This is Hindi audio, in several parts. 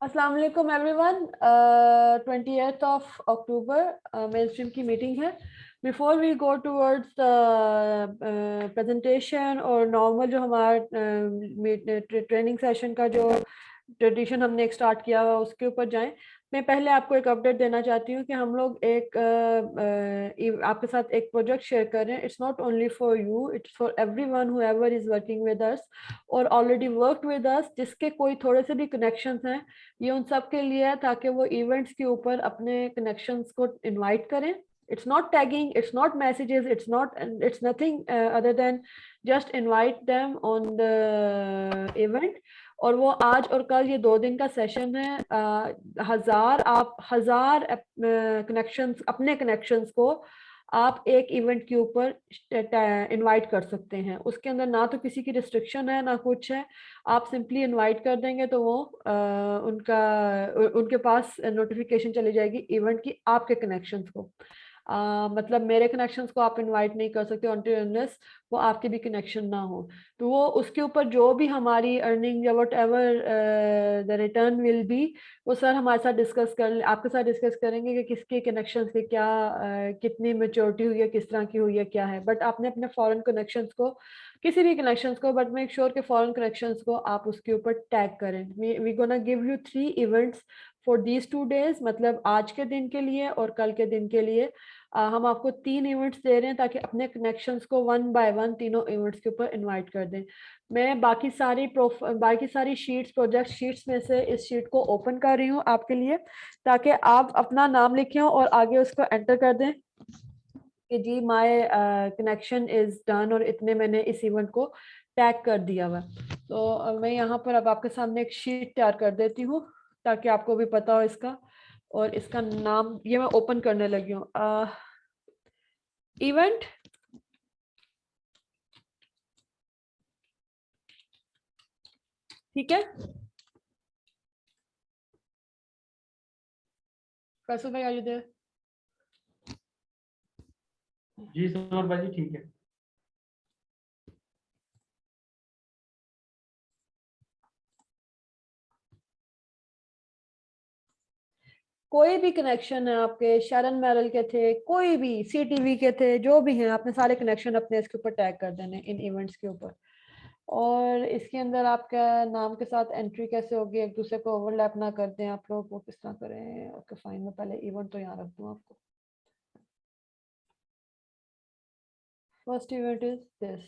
अस्सलाम वालेकुम everyone. 28th of October main stream की मीटिंग है। Before we go towards presentation और नॉर्मल जो हमारा ट्रेनिंग सेशन का जो ट्रेडिशन हमने एक स्टार्ट किया हुआ उसके ऊपर जाएं, मैं पहले आपको एक अपडेट देना चाहती हूँ कि हम लोग एक आपके साथ एक प्रोजेक्ट शेयर कर रहे हैं। It's not only for you, it's for everyone whoever is working with us और ऑलरेडी वर्कड विद अस, जिसके कोई थोड़े से भी कनेक्शंस हैं। ये उन सब के लिए है ताकि वो इवेंट्स के ऊपर अपने कनेक्शंस को इनवाइट करें। It's not tagging, it's not messages, it's nothing other than just invite them on the event. और वो आज और कल ये 2 दिन का सेशन है। आप हजार कनेक्शंस, अपने कनेक्शंस को आप एक इवेंट के ऊपर इनवाइट कर सकते हैं। उसके अंदर ना तो किसी की रिस्ट्रिक्शन है ना कुछ है। आप सिंपली इनवाइट कर देंगे तो वो उनके पास नोटिफिकेशन चली जाएगी इवेंट की, आपके कनेक्शंस को। मतलब मेरे कनेक्शंस को आप इनवाइट नहीं कर सकते until unless वो आपके भी कनेक्शन ना हो। तो वो उसके ऊपर जो भी हमारी अर्निंग या what ever the return will be, वो सर हमारे साथ आपके साथ डिस्कस करेंगे कि किसके कनेक्शन से क्या कितनी मेच्योरिटी हुई है, किस तरह की हुई है, क्या है। बट आपने अपने फॉरेन कनेक्शंस को, किसी भी कनेक्शंस को, बट मेक श्योर के फॉरेन कनेक्शंस को आप उसके ऊपर टैग करें। We gonna give you 3 events for these 2 days, मतलब आज के दिन के लिए और कल के दिन के लिए। हम आपको 3 इवेंट्स दे रहे हैं ताकि अपने कनेक्शंस को 1 बाय 1 तीनों इवेंट्स के ऊपर इनवाइट कर दें। मैं बाकी सारी शीट्स, प्रोजेक्ट शीट्स में से इस शीट को ओपन कर रही हूँ आपके लिए, ताकि आप अपना नाम लिखें और आगे उसको एंटर कर दें कि जी माय कनेक्शन इज डन और इतने मैंने इस इवेंट को टैग कर दिया हुआ। तो मैं यहाँ पर अब आपके सामने एक शीट तैयार कर देती हूँ ताकि आपको भी पता हो इसका। और इसका नाम ये मैं ओपन करने लगी हूँ। इवेंट ठीक है। फैसल भाई, आर यू देयर? जी सर भाई, ठीक है। कोई भी कनेक्शन है आपके, शरण मैरल के थे, कोई भी सीटीवी के थे, जो भी हैं, आपने सारे कनेक्शन अपने इसके ऊपर टैग कर देने इन इवेंट्स के ऊपर। और इसके अंदर आपका नाम के साथ एंट्री कैसे होगी, एक दूसरे को ओवरलैप ना कर दें आप लोग, वो किस तरह करें। ओके फाइन, मैं पहले इवेंट तो यहाँ रख दूँ आपको। First event is this.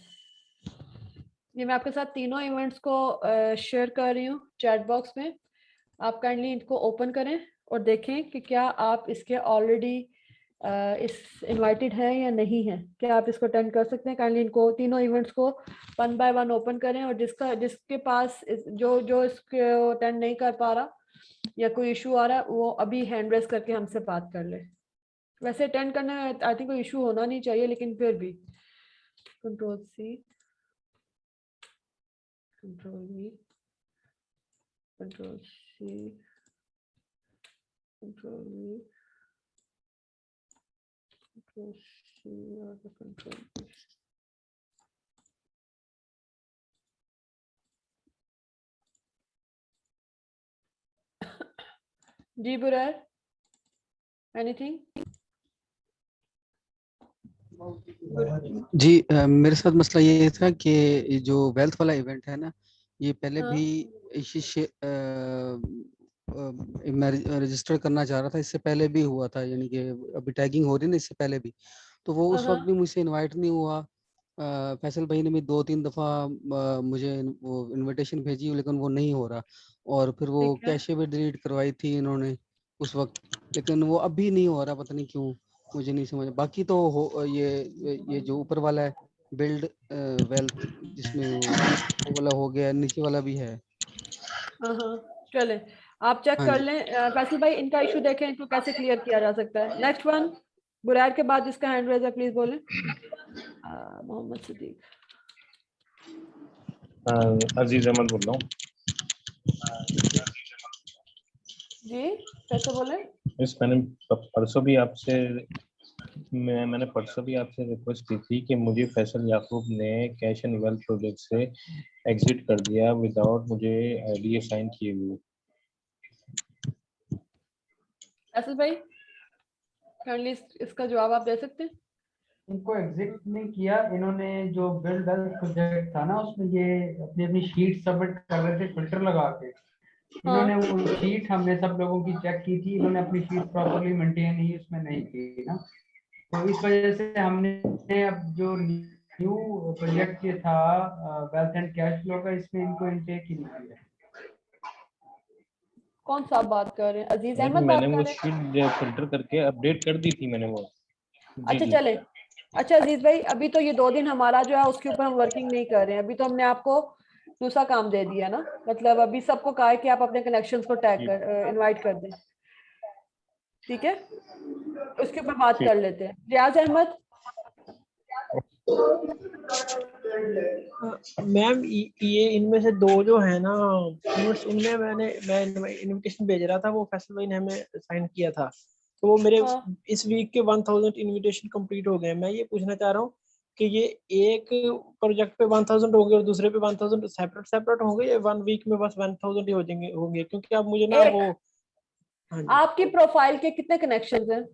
ये मैं आपके साथ तीनों इवेंट्स को शेयर कर रही हूँ चैट बॉक्स में। आप काइंडली इनको ओपन करें और देखें कि क्या आप इसके ऑलरेडी इस इनवाइटेड है या नहीं है, क्या आप इसको अटेंड कर सकते हैं। काइंडली इनको तीनों इवेंट्स को 1 बाय 1 ओपन करें और जिसके पास जो जो इसको अटेंड नहीं कर पा रहा या कोई इशू आ रहा है, वो अभी हैंड रेस करके हमसे बात कर ले। वैसे अटेंड करने में आई थिंक कोई इशू होना नहीं चाहिए, लेकिन फिर भी control C, control V, control C, control V, control C और कंट्रोल वी। जी बुरैर, एनीथिंग? जी मेरे साथ मसला ये था कि जो वेल्थ वाला इवेंट है ना, ये पहले हाँ भी इसी मैं रजिस्टर करना चाह रहा था, इससे पहले भी हुआ था, यानी कि अभी टैगिंग हो रही है ना, इससे पहले भी। तो वो उस वक्त भी मुझसे इनवाइट नहीं हुआ। फैसल भाई ने भी 2-3 दफ़ा मुझे वो इनविटेशन भेजी, लेकिन वो नहीं हो रहा। और फिर वो ठीक है। कैशे भी डिलीट करवाई थी इन्होंने उस वक्त, लेकिन वो अभी नहीं हो रहा, पता नहीं क्यों, मुझे नहीं समझ। बाकी तो ये जो ऊपर वाला है बिल्ड वेल्थ, जिसमें वो वाला हो गया, नीचे वाला भी है। हाँ हाँ, चले आप चेक हाँ कर जी। लें। फैसल भाई, इनका इशू देखें, इनको कैसे क्लियर किया जा सकता है। नेक्स्ट वन, बुरैर के बाद जिसका हैंड रेज है प्लीज बोलें। मोहम्मद सिद्दीक अजीज अहमद बोल रहा हूँ। जी, कैसे बोले? इस मैंने परसों भी आपसे मैंने परसों भी आपसे रिक्वेस्ट की थी कि मुझे फैसल याकूब ने कैश एंड वेल्थ प्रोजेक्ट से एग्जिट कर दिया विदाउट मुझे आईडी असाइन किए हुए। असल भाई काइंडली इसका जवाब आप दे सकते हैं? इनको एग्जिट नहीं किया इन्होंने, जो बिल्ड वेल्थ प्रोजेक्ट था ना उसमें ये अपनी अपनी शीट सबमिट कर रहे थे फिल्टर लगा के। इन्होंने वो शीट हमने सब लोगों की चेक की थी, इन्होंने अपनी शीट प्रॉपर्ली मेंटेन ही उसमें नहीं की ना, तो इस वजह से हमने अब जो न्यू प्रोजेक्ट ये था वेल्थ एंड कैश फ्लो का, इसमें इनको इनटेक ही नहीं किया। कौन सा आप बात कर रहे हैं? अजीज नहीं, अहमद मैंने बात वो कर रहे हैं? शीट फिल्टर करके अपडेट कर दी थी मैंने वो। जी अच्छा जी। चले। अच्छा अजीज भाई, अभी तो ये 2 दिन हमारा जो है उसके ऊपर हम वर्किंग नहीं कर रहे हैं। अभी तो हमने आपको दूसरा काम दे दिया ना, मतलब अभी सबको कहा है कि आप अपने कनेक्शंस को टैग कर इनवाइट कर दें, ठीक है? उसके ऊपर बात कर लेते हैं। रियाज अहमद। मैम ये इनमें से 2 जो है ना नोट्स, उनमें मैं इनविटेशन भेज रहा था, वो फैसल भाई ने हमें साइन किया था, तो वो मेरे इस वीक के 1000 इनविटेशन कंप्लीट हो गए। मैं ये पूछना चाह रहा हूँ कि ये एक प्रोजेक्ट पे 1000 होंगे और दूसरे पे 1000 सेपरेट होंगे, या 1 वीक में बस 1000 ही होंगे? क्योंकि अब मुझे ना वो आपकी प्रोफाइल के कितने कनेक्शंस हैं?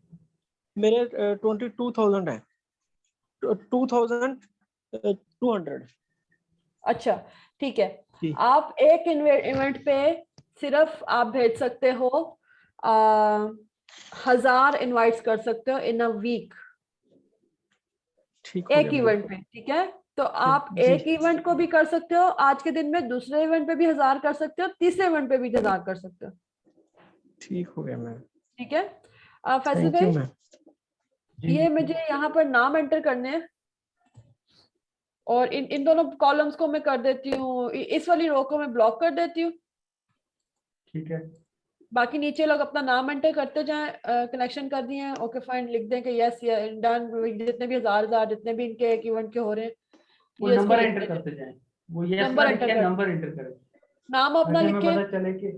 मेरे 22,000 है, 2200। अच्छा ठीक है। जी। आप एक इवेंट पे सिर्फ आप भेज सकते हो 1000 इनवाइट्स कर सकते हो इन अ वीक, ठीक हो एक गया इवेंट पे, ठीक है? तो आप जी। एक इवेंट को भी कर सकते हो आज के दिन में, दूसरे इवेंट पे भी 1000 कर सकते हो, तीसरे इवेंट पे भी 1000 कर सकते हो, ठीक हो गया मैम। ठीक है? फैसल थैंक यू भाई मैम। ये मुझे यहाँ पर नाम एंटर करने हैं और इन दोनों कॉलम्स को मैं कर देती हूँ, इस वाली रो को मैं ब्लॉक कर देती हूँ। ठीक है। बाकी नीचे लोग अपना नाम एंटर करते जाएं, कनेक्शन कर दिए हैं, ओके फाइन लिख दें कि यस डन। जितने भी 1000 जितने भी इनके एक इवेंट के हो रहे हैं वो ये इसको नंबर लिख एंटर दें। करते जाएं, वो यस ना नंबर एंटर लिखे, कर, नंबर एंटर करें नाम अपना ताकि हमें लिखे। पता चले कि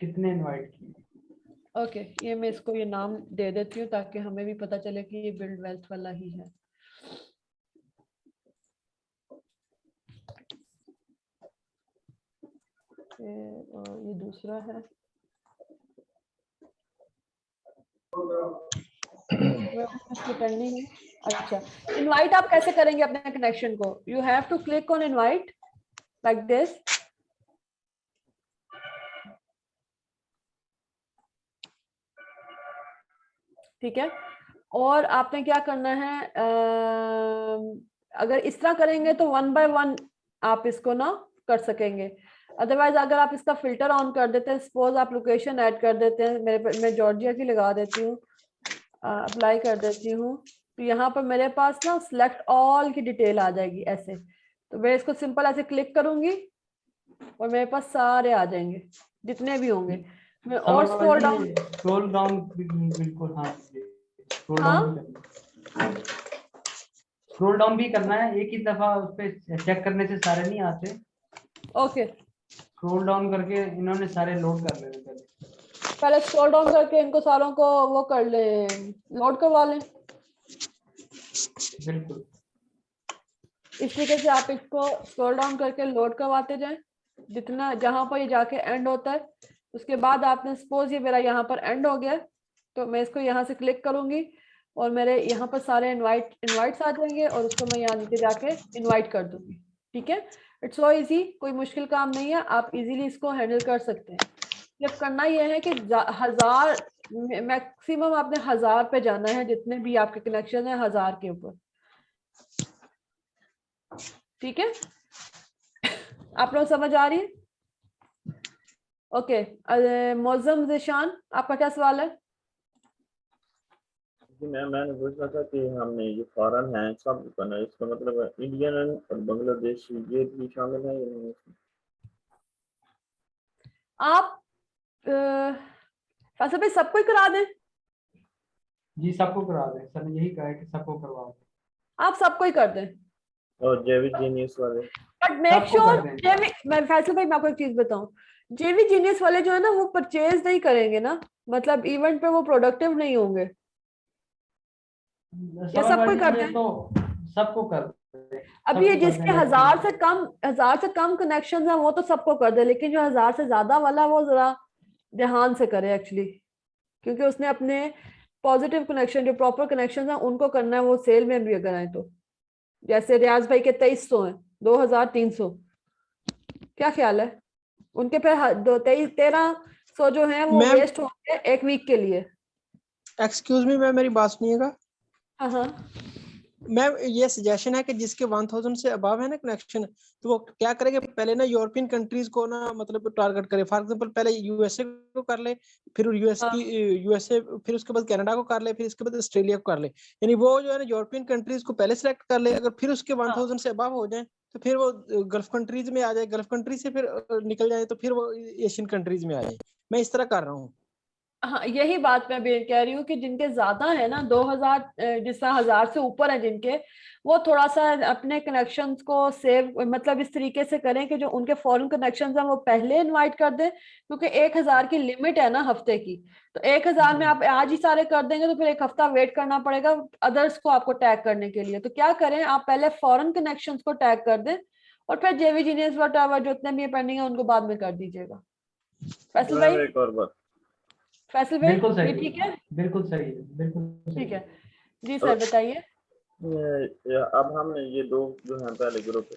कितने इनवाइट किए। ओके ये मैं इसको ये नाम दे देती हूँ ताकि हमें भी पता चले कि ये बिल्ड वेल्थ वाला ही है। और ये दूसरा है। अच्छा इनवाइट आप कैसे करेंगे अपने कनेक्शन को? You have to click on invite like this. ठीक है, और आपने क्या करना है, अगर इस तरह करेंगे तो 1 बाय 1 आप इसको ना कर सकेंगे। अदरवाइज अगर आप इसका फिल्टर ऑन कर देते हैं, सपोज आप लोकेशन ऐड कर देते हैं, मैं जॉर्जिया की लगा देती हूँ, अप्लाई कर देती हूँ, तो यहाँ पर मेरे पास ना सिलेक्ट ऑल की डिटेल आ जाएगी ऐसे। तो मैं इसको सिंपल ऐसे क्लिक करूंगी और मेरे पास सारे आ जाएंगे जितने भी होंगे। मैं और स्क्रॉल डाउन बिल्कुल, हाँ स्क्रॉल हाँ डाउन भी करना है, स्क्रॉल डाउन भी करना है, एक ही दफा उस पे चेक करने से सारे नहीं आते। ओके स्क्रॉल डाउन करके इन्होंने सारे लोड कर लेने पहले स्क्रॉल डाउन करके इनको सारों को वो कर ले, लोड करवा लें। बिल्कुल। इस तरीके से आप इसको स्क्रॉल डाउन करके लोड करवाते जाएं, जितना जहां पर ये जाके एंड होता है। उसके बाद आपने सपोज ये मेरा यहाँ पर एंड हो गया, तो मैं इसको यहाँ से क्लिक करूंगी और मेरे यहाँ पर सारे इनवाइट्स आ जाएंगे और उसको मैं यहाँ नीचे जाके इनवाइट कर दूंगी। ठीक है, इट्स सो इजी, कोई मुश्किल काम नहीं है, आप इजीली इसको हैंडल कर सकते हैं। सिर्फ करना यह है कि 1000 मैक्सिमम आपने 1000 पे जाना है, जितने भी आपके कनेक्शन है 1000 के ऊपर। ठीक है, आप लोग समझ आ रही है? ओके मौजम ज़िशान आपका क्या सवाल है? जी मैंने पूछा था कि हमने ये फॉरेन है सब बना, इसका मतलब इंडियन और बांग्लादेशी ये भी शामिल है या नहीं? आप फैसल भाई सबको ही करा दें? जी सबको करा दें, सर ने यही कहा है कि सबको करवा दें। आप सबको ही कर दें और जेवी जीनियस वाले? बट मेक सबको श्योर कर दें। मैं फैसल भाई मैं आपको एक चीज बताऊं, जेवी जीनियस वाले जो है ना वो परचेज नहीं करेंगे ना, मतलब इवेंट पे वो प्रोडक्टिव नहीं होंगे। या सबको ही कर दें? तो सबको कर दें। अभी ये सबको कर जिसके दें, 1000 से कम कनेक्शन है वो तो सबको कर दे, लेकिन जो 1000 से ज्यादा वाला वो जरा ध्यान से करे एक्चुअली। क्योंकि उसने अपने पॉजिटिव कनेक्शन, जो प्रॉपर कनेक्शन है उनको करना है, वो सेल में भी अगर आए तो। जैसे रियाज भाई के 2300 हैं, 2300, क्या ख्याल है? उनके पे 1300 जो है वो मैम वेस्ट हो गए एक वीक के लिए। एक्सक्यूज मी मैम, मेरी बात सुनिएगा। हाँ हाँ मैम ये सजेशन है कि जिसके 1000 से अबव है ना कनेक्शन, तो वो क्या करेंगे, पहले ना यूरोपियन कंट्रीज को ना मतलब टारगेट करे। फॉर एग्जांपल पहले यूएसए को कर ले, फिर यूएसए, फिर उसके बाद कनाडा को कर ले, फिर इसके बाद ऑस्ट्रेलिया को कर ले। यानी वो जो है ना यूरोपियन कंट्रीज को पहले सिलेक्ट कर ले, अगर फिर उसके 1000 से अबव हो जाए तो फिर वो गल्फ कंट्रीज में आ जाए, गल्फ कंट्रीज से फिर निकल जाए तो फिर वो एशियन कंट्रीज में आ जाए। मैं इस तरह कर रहा हूँ। हाँ, यही बात मैं भी कह रही हूँ कि जिनके ज्यादा है ना 2000, जिस तरह 1000 से ऊपर है जिनके, वो थोड़ा सा अपने कनेक्शंस को सेव, मतलब इस तरीके से करें कि जो उनके फॉरेन कनेक्शंस हैं वो पहले इनवाइट कर दें, क्योंकि 1000 की लिमिट है ना हफ्ते की। तो 1000 में आप आज ही सारे कर देंगे तो फिर एक हफ्ता वेट करना पड़ेगा अदर्स को आपको टैग करने के लिए। तो क्या करें, आप पहले फॉरेन कनेक्शंस को टैग कर दें और फिर जेवी जीनियस व्हाटएवर जो इतने भी पेंडिंग है उनको बाद में कर दीजिएगा। फैसल भाई, एक और बात। फैसल भाई बिल्कुल ये सही, ठीक है? बिल्कुल सही है, बिल्कुल ठीक है जी सर, बताइए। अब हमने ये 2 जो हैं पहले ग्रुप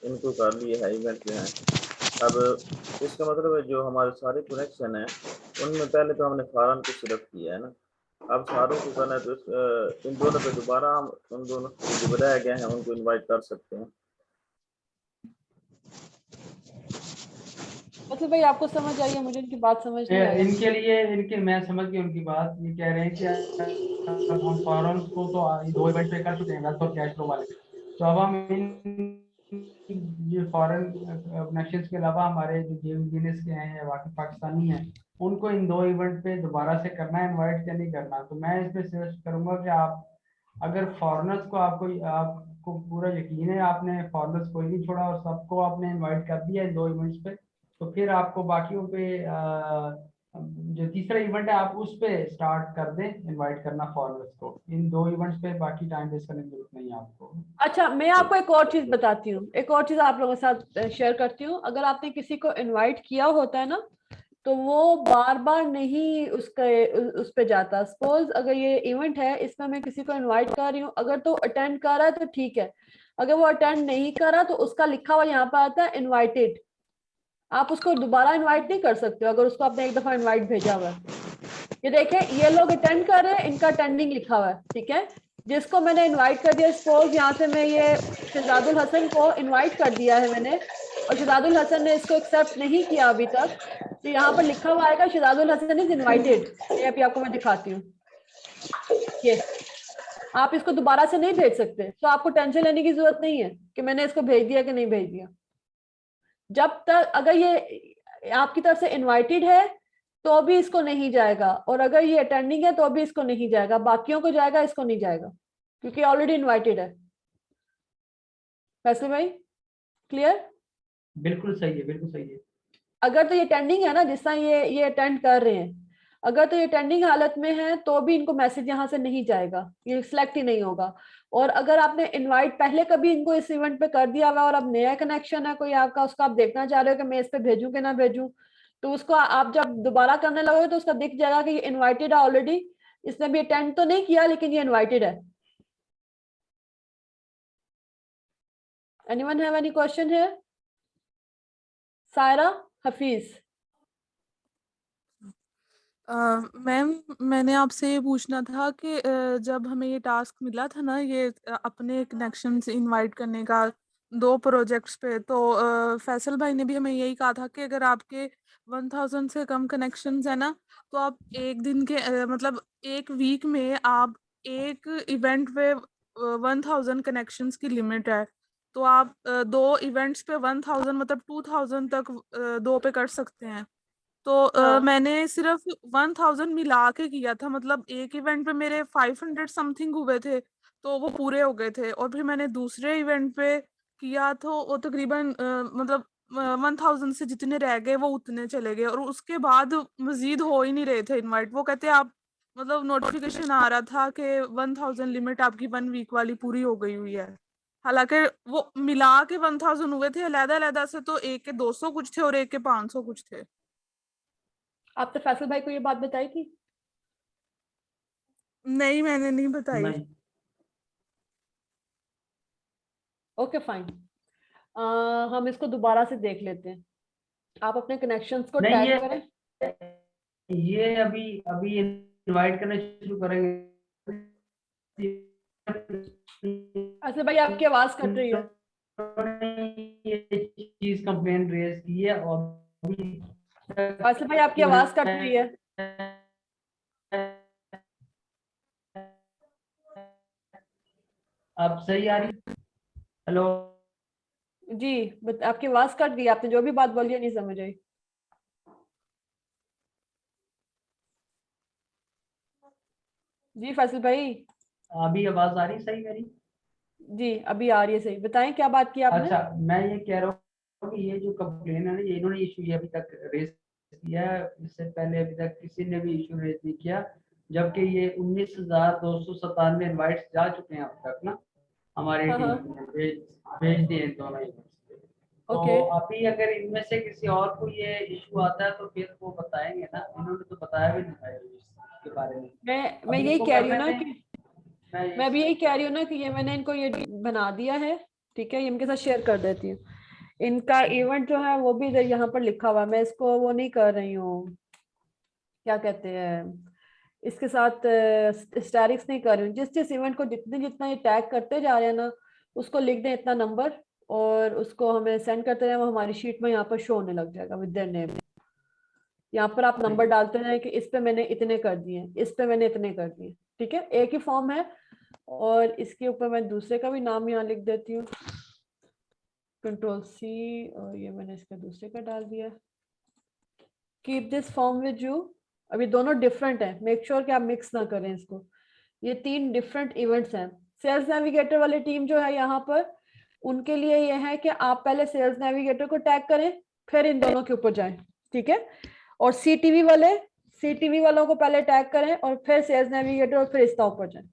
इनको कर लिए है, इवेंट जो हैं। अब इसका मतलब है जो हमारे सारे कनेक्शन हैं उनमें पहले तो हमने फॉरन को सिलेक्ट किया है ना, अब सारों को करना है तो इन दोनों पे दोबारा हम उन दोनों जो बताया गया है उनको इनवाइट कर सकते हैं। मतलब भाई आपको समझ आई है? मुझे इनकी बात समझ नहीं आई। इनके लिए, इनके मैं समझ गई उनकी बात। ये कह रहे हैं कि हम फॉरन को तो 2 इवेंट पे कर चुके हैं, वेल्थ और कैश फ्लो वाले। तो अब हम ये फॉरेन कनेक्शन के अलावा हमारे जो जीनियस के हैं या बाकी पाकिस्तानी हैं, उनको इन 2 इवेंट पे दोबारा से करना है इनवाइट या नहीं करना। तो मैं इसमें सजेस्ट करूंगा कि आप अगर फॉरेनर्स को आपको पूरा यकीन है, आपने फॉरेनर्स कोई नहीं छोड़ा और सबको आपने इनवाइट कर दिया इन 2 इवेंट्स पे, तो फिर आपको बाकियों पे जो तीसरा इवेंट है आप उस पे स्टार्ट कर दें इनवाइट करना फॉरवर्ड्स को। इन 2 इवेंट्स पे बाकी टाइम वेस्ट करने की जरूरत नहीं है आपको। अच्छा, मैं आपको एक और चीज बताती हूँ, एक और चीज आप लोगों के साथ शेयर करती हूँ। अगर आपने किसी को इनवाइट किया होता है ना, तो वो बार बार नहीं उस पे जाता। सपोज अगर ये इवेंट है, इसमें मैं किसी को इनवाइट कर रही हूँ, अगर तो अटेंड कर रहा है तो ठीक है, अगर वो अटेंड नहीं कर रहा तो उसका लिखा हुआ यहाँ पर आता है इनवाइटेड। आप उसको दोबारा इनवाइट नहीं कर सकते हो अगर उसको आपने एक दफा इनवाइट भेजा हुआ है। ये देखें, ये लोग अटेंड कर रहे हैं, इनका अटेंडिंग लिखा हुआ है, ठीक है। जिसको मैंने इनवाइट कर दिया, सपोज यहाँ से मैं ये शहजादुल हसन को इनवाइट कर दिया है मैंने, और शहजादुल हसन ने इसको एक्सेप्ट नहीं किया अभी तक, तो यहाँ पर लिखा हुआ आएगा शहजादुल हसन इज इनवाइटेड। ये अभी आपको मैं दिखाती हूँ, ये आप इसको दोबारा से नहीं भेज सकते। तो आपको टेंशन लेने की जरूरत नहीं है कि मैंने इसको भेज दिया कि नहीं भेज दिया। जब तक अगर ये आपकी तरफ से इनवाइटेड है तो भी इसको नहीं जाएगा, और अगर ये अटेंडिंग है तो भी इसको नहीं जाएगा। बाकियों को जाएगा, इसको नहीं जाएगा, क्योंकि ऑलरेडी इनवाइटेड है। फैसल भाई क्लियर? बिल्कुल सही है, बिल्कुल सही है। अगर तो ये अटेंडिंग है ना, जिस तरह ये अटेंड कर रहे हैं, अगर तो ये अटेंडिंग हालत में है तो भी इनको मैसेज यहाँ से नहीं जाएगा, ये सिलेक्ट ही नहीं होगा। और अगर आपने इनवाइट पहले कभी इनको इस इवेंट पे कर दिया हुआ और अब नया कनेक्शन है कोई आपका, उसको आप देखना चाह रहे हो कि मैं इस पे भेजूं कि ना भेजूं, तो उसको आप जब दोबारा करने लगोगे तो उसका दिख जाएगा कि ये इनवाइटेड है ऑलरेडी, इसने भी अटेंड तो नहीं किया लेकिन ये इनवाइटेड है। एनीवन हैव एनी क्वेश्चन है? सायरा हफीज। मैम मैंने आपसे ये पूछना था कि जब हमें ये टास्क मिला था ना, ये अपने कनेक्शन से इनवाइट करने का 2 प्रोजेक्ट्स पे, तो फैसल भाई ने भी हमें यही कहा था कि अगर आपके 1000 से कम कनेक्शंस है ना, तो आप एक दिन के मतलब एक वीक में आप एक इवेंट पे 1000 कनेक्शंस की लिमिट है, तो आप 2 इवेंट्स पे 1000 मतलब 2000 तक 2 पे कर सकते हैं। तो हाँ। मैंने सिर्फ 1000 मिला के किया था, मतलब एक इवेंट पे मेरे 500 समथिंग हुए थे, तो वो पूरे हो गए थे। और फिर मैंने दूसरे इवेंट पे किया तो वो तकरीबन मतलब 1000 से जितने रह गए वो उतने चले गए, और उसके बाद मजीद हो ही नहीं रहे थे इनवाइट। वो कहते आप मतलब नोटिफिकेशन आ रहा था कि 1000 लिमिट आपकी 1 वीक वाली पूरी हो गई हुई है। हालांकि वो मिला के 1000 हुए थे, अलग-अलग से तो एक के 200 कुछ थे और एक के 500 कुछ थे। आपने फैसल भाई को ये बात बताई थी? नहीं, मैंने नहीं बताई। नहीं ओके फाइन, हम इसको दोबारा से देख लेते हैं। आप अपने कनेक्शंस को नहीं, टैग करें। ये अभी अभी इनवाइट करना शुरू करेंगे। असलम भाई आपकी आवाज कट रही है। ये चीज कंप्लेंट रेज की है और असलम भाई आपकी आवाज कट रही है। अब सही आ रही? हेलो, जी आपकी आवाज कट गई, आपने जो भी बात बोली है नहीं समझ आई। जी फैसल भाई। अभी आवाज आ रही सही मेरी? जी अभी आ रही है सही, बताएं क्या बात की आपने। अच्छा, मैं ये कह रहा हूँ कि ये जो कंप्लेन है ना, ये इन्होंने इशू ये अभी तक रेज किया है, इससे पहले अभी तक किसी ने भी इशू रेज नहीं किया, जबकि ये 19,297 इनवाइट्स जा चुके हैं अब तक ना हमारे हाँ, टीम हाँ। में, भेज दिए दोनों इवेंट्स पे। तो ओके अभी अगर इनमें से किसी और को ये इशू आता है तो फिर वो बताएंगे ना, इन्होंने तो बताया भी नहीं था इसके बारे में। मैं अभी यही इनको कह रही हूँ करने ना दें, कि मैं मैं भी यही कह रही हूँ ना कि ये मैंने इनको ये बना दिया है, ठीक है, ये इनके साथ शेयर कर देती हूँ। इनका इवेंट जो है वो भी इधर यहाँ पर लिखा हुआ है, मैं इसको वो नहीं कर रही हूँ, क्या कहते हैं, इसके साथ स्टैरिक्स नहीं कर रही हूँ। जिस जिस इवेंट को जितने जितना ये टैग करते जा रहे हैं ना, उसको लिख दें इतना नंबर और उसको हमें सेंड करते रहे, वो हमारी शीट में यहाँ पर शो होने लग जाएगा विद देयर नेम। यहाँ पर आप नंबर डालते हैं कि इस पे मैंने इतने कर दिए, इस पे मैंने इतने कर दिए, ठीक है, एक ही फॉर्म है। और इसके ऊपर मैं दूसरे का भी नाम यहाँ लिख देती हूँ, Ctrl+C, और ये मैंने इसका दूसरे का डाल दिया। Keep this form with you. अभी दोनों डिफरेंट हैं, मेक श्योर कि आप मिक्स ना करें इसको। ये 3 डिफरेंट इवेंट्स हैं। सेल्स नेविगेटर वाली टीम जो है यहाँ पर, उनके लिए ये है कि आप पहले सेल्स नेविगेटर को टैग करें, फिर इन दोनों के ऊपर जाएं, ठीक है। और सीटीवी वालों को पहले टैग करें और फिर सेल्स नेविगेटर और फिर इसका ऊपर जाएं।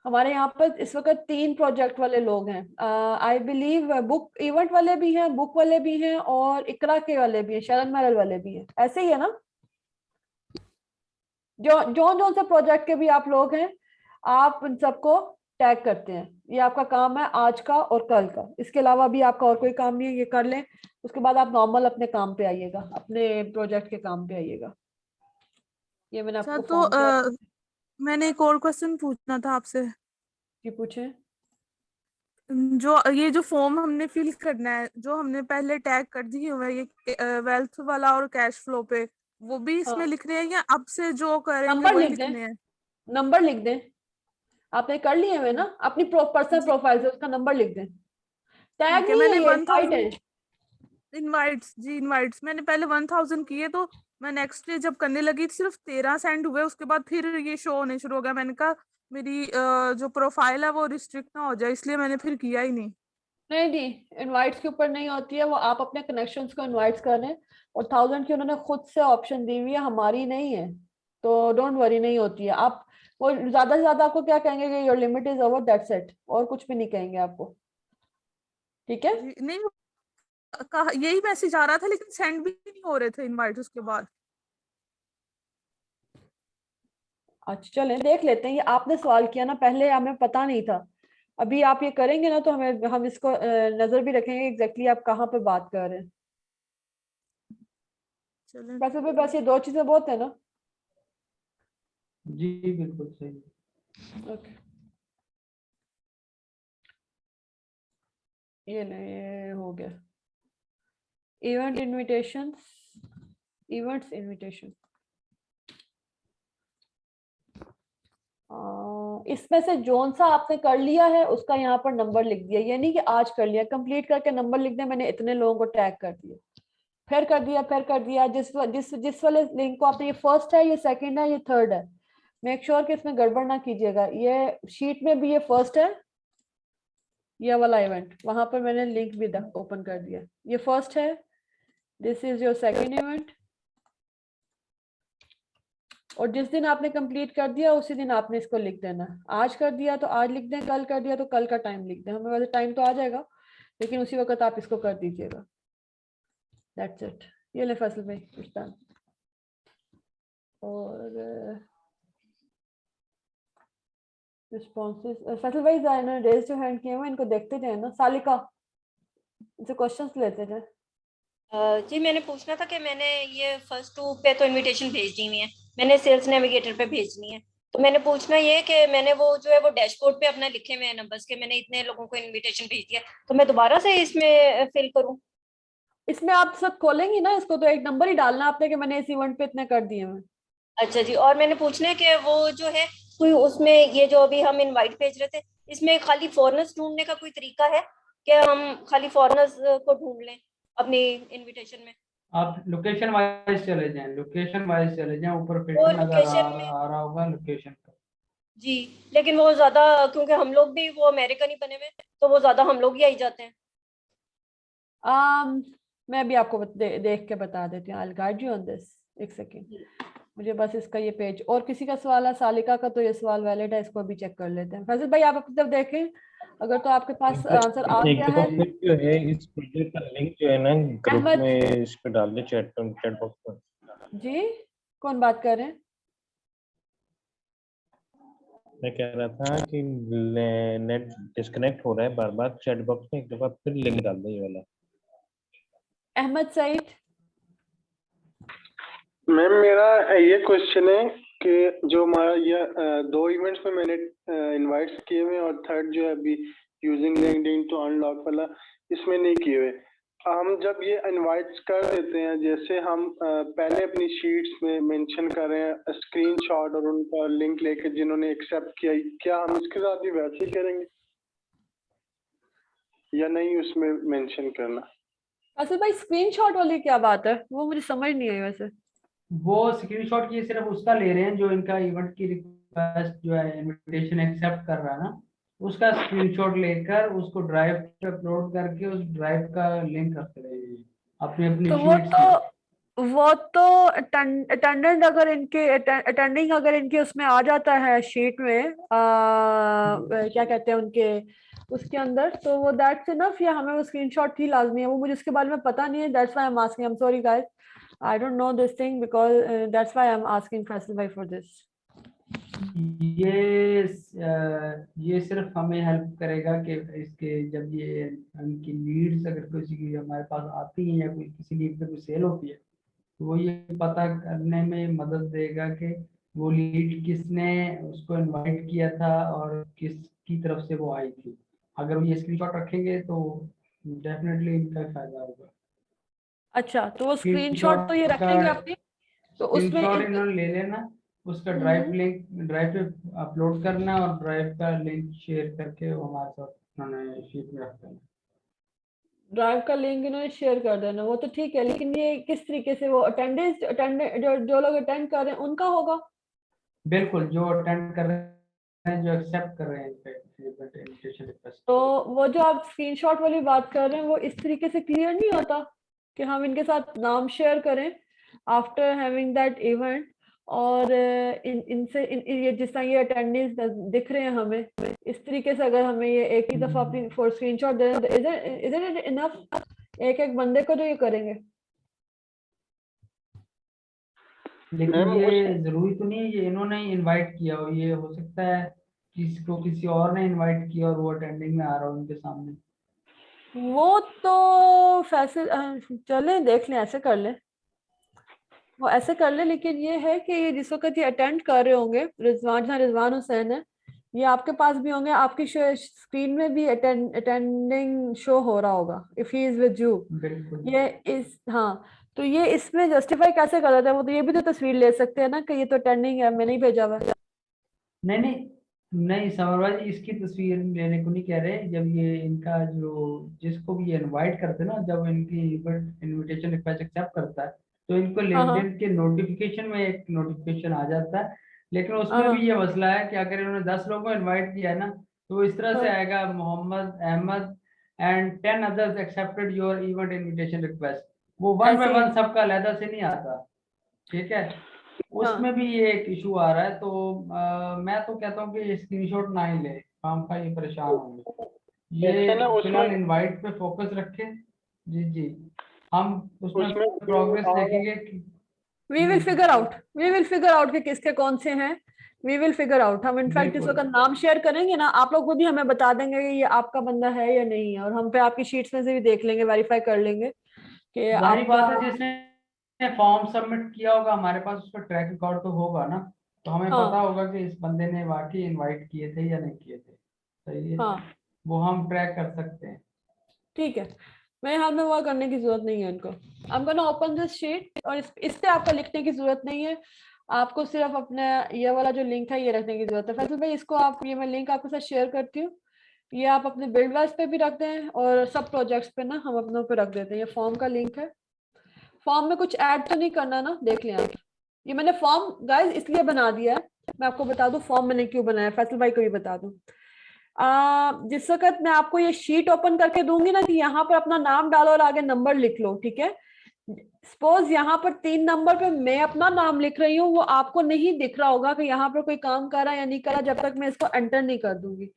हमारे यहाँ पर इस वक्त 3 प्रोजेक्ट वाले लोग हैं। आई बिलीव बुक इवेंट वाले भी हैं, बुक वाले भी हैं और इकरा के वाले भी हैं, शरण महल वाले भी हैं, ऐसे ही है ना। जो से प्रोजेक्ट के भी आप लोग हैं, आप उन सबको टैग करते हैं। ये आपका काम है आज का और कल का, इसके अलावा भी आपका और कोई काम नहीं है, ये कर लें। उसके बाद आप नॉर्मल अपने काम पे आइएगा, अपने प्रोजेक्ट के काम पे आइएगा। ये मैंने अच्छा, आपको तो फॉर्म शेयर। मैंने एक और क्वेश्चन पूछना था आपसे। जी पूछें। जो ये जो फॉर्म हमने फिल करना है, जो हमने पहले टैग कर दिए हुए हैं, ये वेल्थ वाला और कैश फ्लो पे, वो भी इसमें हाँ, लिख रहे हैं या अब से जो करेंगे नंबर वही लिख दें, लिखने हैं? नंबर लिख दें। आपने कर लिए हुए ना अपनी पर्सनल जी प्रोफाइल से, उसका नंबर लिख दें। टैग ठीक है। नहीं है, मैंने ये इनवाइट 1000 है। इनवाइट्स मैंने पहले 1000 किए, तो मैं नेक्स्ट डे जब करने लगी सिर्फ 13 सेंड हुए, उसके बाद फिर ये शो होने शुरू हो गया। मैंने कहा मेरी जो प्रोफाइल है वो रिस्ट्रिक्ट ना हो जाए, इसलिए मैंने फिर किया ही नहीं। नहीं नहीं, इनवाइट्स के ऊपर नहीं होती है वो, आप अपने कनेक्शंस को इनवाइट्स कर रहे हैं। और 1000 की उन्होंने खुद से ऑप्शन दी हुई है, हमारी नहीं है, तो डोंट वरी, नहीं होती है। आप वो ज्यादा से ज्यादा आपको क्या कहेंगे कि your limit is over, that's it, और कुछ भी नहीं कहेंगे आपको, ठीक है। जी नहीं, कहा यही मैसेज आ रहा था, लेकिन सेंड भी नहीं हो रहे थे इनवाइट उसके बाद। अच्छा चलें देख लेते हैं, ये आपने सवाल किया ना, पहले हमें पता नहीं था। अभी आप ये करेंगे ना तो हम इसको नजर भी रखेंगे एग्जैक्टली आप कहाँ पे बात कर रहे हैं। चलें। वैसे भी बस ये 2 चीजें बहुत है ना। जी बिल्कुल सही। ओके, ये हो गया। इवेंट इनविटेशंस, इवेंट्स इनविटेशन, इसमें से जोन सा आपने कर लिया है उसका यहाँ पर नंबर लिख दिया, ये नहीं कि आज कर लिया, कंप्लीट करके नंबर लिख दिया, मैंने इतने लोगों को टैग कर दिया, फिर कर दिया, फिर कर दिया। जिस वाले लिंक को आपने, ये फर्स्ट है, ये सेकंड है, ये थर्ड है, मेक श्योर कि इसमें गड़बड़ ना कीजिएगा। ये शीट में भी ये फर्स्ट है, ये वाला इवेंट, वहां पर मैंने लिंक भी ओपन कर दिया, ये फर्स्ट है, this is your second event. और जिस दिन आपने कंप्लीट कर दिया उसी दिन आपने इसको लिख देना। आज कर दिया तो आज लिख दें, कल कर दिया तो कल का टाइम लिख दें, हमें वैसे टाइम तो आ जाएगा लेकिन उसी वक्त आप इसको कर दीजिएगा, दैट्स इट। ये ले फैसल भाई, इट्स डन। और रिस्पॉन्सेस फैसल भाई ने रेज जो हैंड किए हुए इनको देखते जाए ना। सालिका इनसे क्वेश्चंस लेते जाए। जी मैंने पूछना था कि मैंने ये फर्स्ट 2 पे तो इनविटेशन भेज दी हुई है, मैंने सेल्स नेविगेटर पे भेजनी है, तो मैंने पूछना ये कि मैंने वो जो है वो डैशबोर्ड पे अपना लिखे हुए हैं नंबर्स के, मैंने इतने लोगों को इनविटेशन भेज दिया, तो मैं दोबारा से इसमें फिल करूं? इसमें आप सब खोलेंगी ना इसको, तो एक नंबर ही डालना आपने कि मैंने इस इवेंट पे इतने कर दिए हैं। अच्छा जी, और मैंने पूछना है कि वो जो है कोई उसमें ये जो अभी हम इनवाइट भेज रहे थे, इसमें खाली फॉरेनर्स ढूंढने का कोई तरीका है कि हम खाली फॉरेनर्स को ढूंढ लें अपनी इनविटेशन में? आप लोकेशन वाइज चले जाएं, लोकेशन वाइज चले जाएं, ऊपर वो फिल्टर नजर लोकेशन में आ रहा होगा लोकेशन का। जी, लेकिन वो ज्यादा, क्योंकि हम लोग भी वो अमेरिकन ही बने हुए हैं, तो वो ज्यादा हम लोग ही आई जाते हैं। मैं भी आपको देख के बता देती हूँ। I will guide you on this. एक सेकेंड, मुझे बस इसका ये पेज, और किसी का सवाल है? सालिका का तो ये सवाल वैलिड है, इसको अभी चेक कर लेते हैं। फैसल भाई आप अपनी तरफ देखें, अगर तो आपके पास आंसर आ एक गया दफा है। फिर जो है इस प्रोजेक्ट का लिंक जो है ना ग्रुप अहमद में इस पे डाल दे, चैट बॉक्स में। जी, कौन बात कर रहे हैं? मैं कह रहा था कि नेट डिस्कनेक्ट हो रहा है बार बार, चैट बॉक्स में एक दफा फिर लिंक डाल दे ये वाला। अहमद सईद। मैम मेरा ये क्वेश्चन है कि जो हमारा ये 2 इवेंट्स में मैंने इनवाइट्स किए हुए और थर्ड जो है अभी यूजिंग लिंक्डइन टू अनलॉक वाला, इसमें नहीं किए हुए। हम जब ये इनवाइट्स कर देते हैं, जैसे हम पहले अपनी शीट्स में मेंशन कर रहे हैं स्क्रीनशॉट और उनका लिंक लेके जिन्होंने एक्सेप्ट किया, क्या हम इसके साथ भी वैसे ही करेंगे या नहीं उसमें मेंशन करना? फैसल भाई स्क्रीनशॉट वाली क्या बात है, वो मुझे समझ नहीं आई वैसे। वो स्क्रीनशॉट की सिर्फ उसका ले रहे हैं जो इनका इवेंट की रिक्वेस्ट जो है इनविटेशन एक्सेप्ट कर रहा है ना, उसका स्क्रीनशॉट लेकर उसको ड्राइव पे अपलोड करके उस ड्राइव का लिंक रख रहे हैं अपनी अपनी तो शीट्स में। वो तो अटेंडेंट अगर इनके अटेंडिंग अगर इनके उसमें आ जाता है शीट में, क्या कहते हैं उनके उसके अंदर, तो वो दैट्स इनफ, या हमें वो स्क्रीनशॉट ही लाजमी है? वो मुझे उसके बारे में पता नहीं है, that's why I am asking. I am sorry guys, I don't know this thing because that's why I'm asking Faisal bhai for this. ये सिर्फ हमें हेल्प करेगा कि इसके जब ये उनकी लीड्स अगर किसी की हमारे पास आती हैं या कोई किसी लीड पे कोई सेल होती है, तो वो ये पता करने में मदद देगा कि वो लीड किसने उसको इनवाइट किया था और किसकी तरफ से वो आई थी। अगर वो ये स्क्रीनशॉट रखेंगे तो डेफिनेटली इनका फायदा होगा। अच्छा, तो वो स्क्रीनशॉट तो ये रखेंगे अपनी, तो उसमें स्क्रीनशॉट इन्होंने ले लेना, उसका ड्राइव लिंक ड्राइव पे अपलोड करना और ड्राइव का लिंक शेयर करके वो हमारे साथ उन्होंने शीट में रख देना। ड्राइव का लिंक इन्होंने शेयर कर देना, वो तो ठीक है, लेकिन ये किस तरीके से वो अटेंडेंस जो लोग अटेंड कर रहे हैं उनका होगा? बिल्कुल, जो अटेंड कर रहे हैं, जो एक्सेप्ट कर रहे हैं इनविटेशन रिक्वेस्ट। तो वो जो आप स्क्रीनशॉट वाली बात कर रहे हैं वो इस तरीके से क्लियर नहीं होता कि हम इनके साथ नाम शेयर करें आफ्टर हैविंग दैट इवेंट, और इनसे ये जिस तरह ये अटेंडेंस दिख रहे हैं हमें, इस तरीके से अगर हमें ये एक ही दफा अपनी स्क्रीनशॉट दे दें, इज इट इनफ एक एक बंदे को जो ये करेंगे? लेकिन ये जरूरी तो नहीं है ये इन्होंने इनवाइट किया हो, ये हो सकता है किसको किसी और ने इनवाइट किया और वो अटेंडिंग में आ रहा हो उनके सामने। वो तो फैसल चले देख लें, ऐसे कर लें, वो ऐसे कर ले। लेकिन ये है कि ये जिस वक्त ये अटेंड कर रहे होंगे, रिजवान, जहाँ रिजवान हुसैन है, ये आपके पास भी होंगे, आपकी स्क्रीन में भी अटेंडिंग शो हो रहा होगा if he is with you. ये इस हाँ, तो ये इसमें जस्टिफाई कैसे कर देता है? वो तो ये भी तो तस्वीर ले सकते हैं ना कि ये तो अटेंडिंग है, मैंने ही भेजा हुआ है। नहीं समरवा जी, इसकी तस्वीर लेने को नहीं कह रहे। जब ये इनका जो जिसको भी ये इनवाइट करते हैं ना, जब इनकी इनविटेशन रिक्वेस्ट एक्सेप्ट करता है तो इनको लिंक्डइन के नोटिफिकेशन में एक नोटिफिकेशन आ जाता है, लेकिन उसमें भी ये मसला है कि अगर इन्होंने 10 लोगों को इनवाइट किया है ना, तो इस तरह से आएगा Mohammad Ahmed and 10 others accepted your event invitation request। वो वन बाय वन सबका अलहदा से नहीं आता, ठीक है? उसमें भी ये एक इशू आ रहा है। तो मैं तो कहता हूँ कि स्क्रीनशॉट ना ही ले, काम का ये परेशान होंगे। ये फिलहाल इनवाइट पे फोकस रखें। जी हम उसमें प्रोग्रेस देखेंगे। वी विल फिगर आउट कि किसके कौन से हैं, वी विल फिगर आउट। हम इनफैक्ट इस वक्त नाम शेयर करेंगे ना, आप लोग को भी हमें बता देंगे कि ये आपका बंदा है या नहीं है, और हम पे आपकी शीट्स में से भी देख लेंगे, वेरीफाई कर लेंगे कि जाहिर बात है आपका। जिसने फॉर्म सबमिट किया होगा हमारे पास उसका ट्रैक रिकॉर्ड तो होगा ना, तो हमें हाँ। पता होगा कि इस बंदे ने वाकई इनवाइट किए थे या नहीं किए थे। सही है। हाँ वो हम ट्रैक कर सकते हैं। ठीक है, मेरे हाथ में वो करने की जरूरत नहीं है इनको। I am gonna open this sheet, और इस पे आपका लिखने की जरूरत नहीं है, आपको सिर्फ अपना ये वाला जो लिंक है ये रखने की जरूरत है। फैसल भाई इसको आप, ये मैं लिंक आपके साथ शेयर करती हूँ, ये आप अपने बिल्ड वाइज पे भी रखते हैं और सब प्रोजेक्ट्स पे ना हम अपनों पे रख देते हैं। ये फॉर्म का लिंक है, फॉर्म में कुछ ऐड तो नहीं करना ना, देख लें आप। ये मैंने फॉर्म गाइस इसलिए बना दिया है, मैं आपको बता दूं फॉर्म मैंने क्यों बनाया, फैसल भाई को भी बता दूं। जिस वक्त मैं आपको ये शीट ओपन करके दूंगी ना कि यहाँ पर अपना नाम डालो और आगे नंबर लिख लो, ठीक है। सपोज यहाँ पर 3 नंबर पे मैं अपना नाम लिख रही हूँ, वो आपको नहीं दिख रहा होगा कि यहाँ पर कोई काम कर रहा है या नहीं कर रहा जब तक मैं इसको एंटर नहीं कर दूंगी।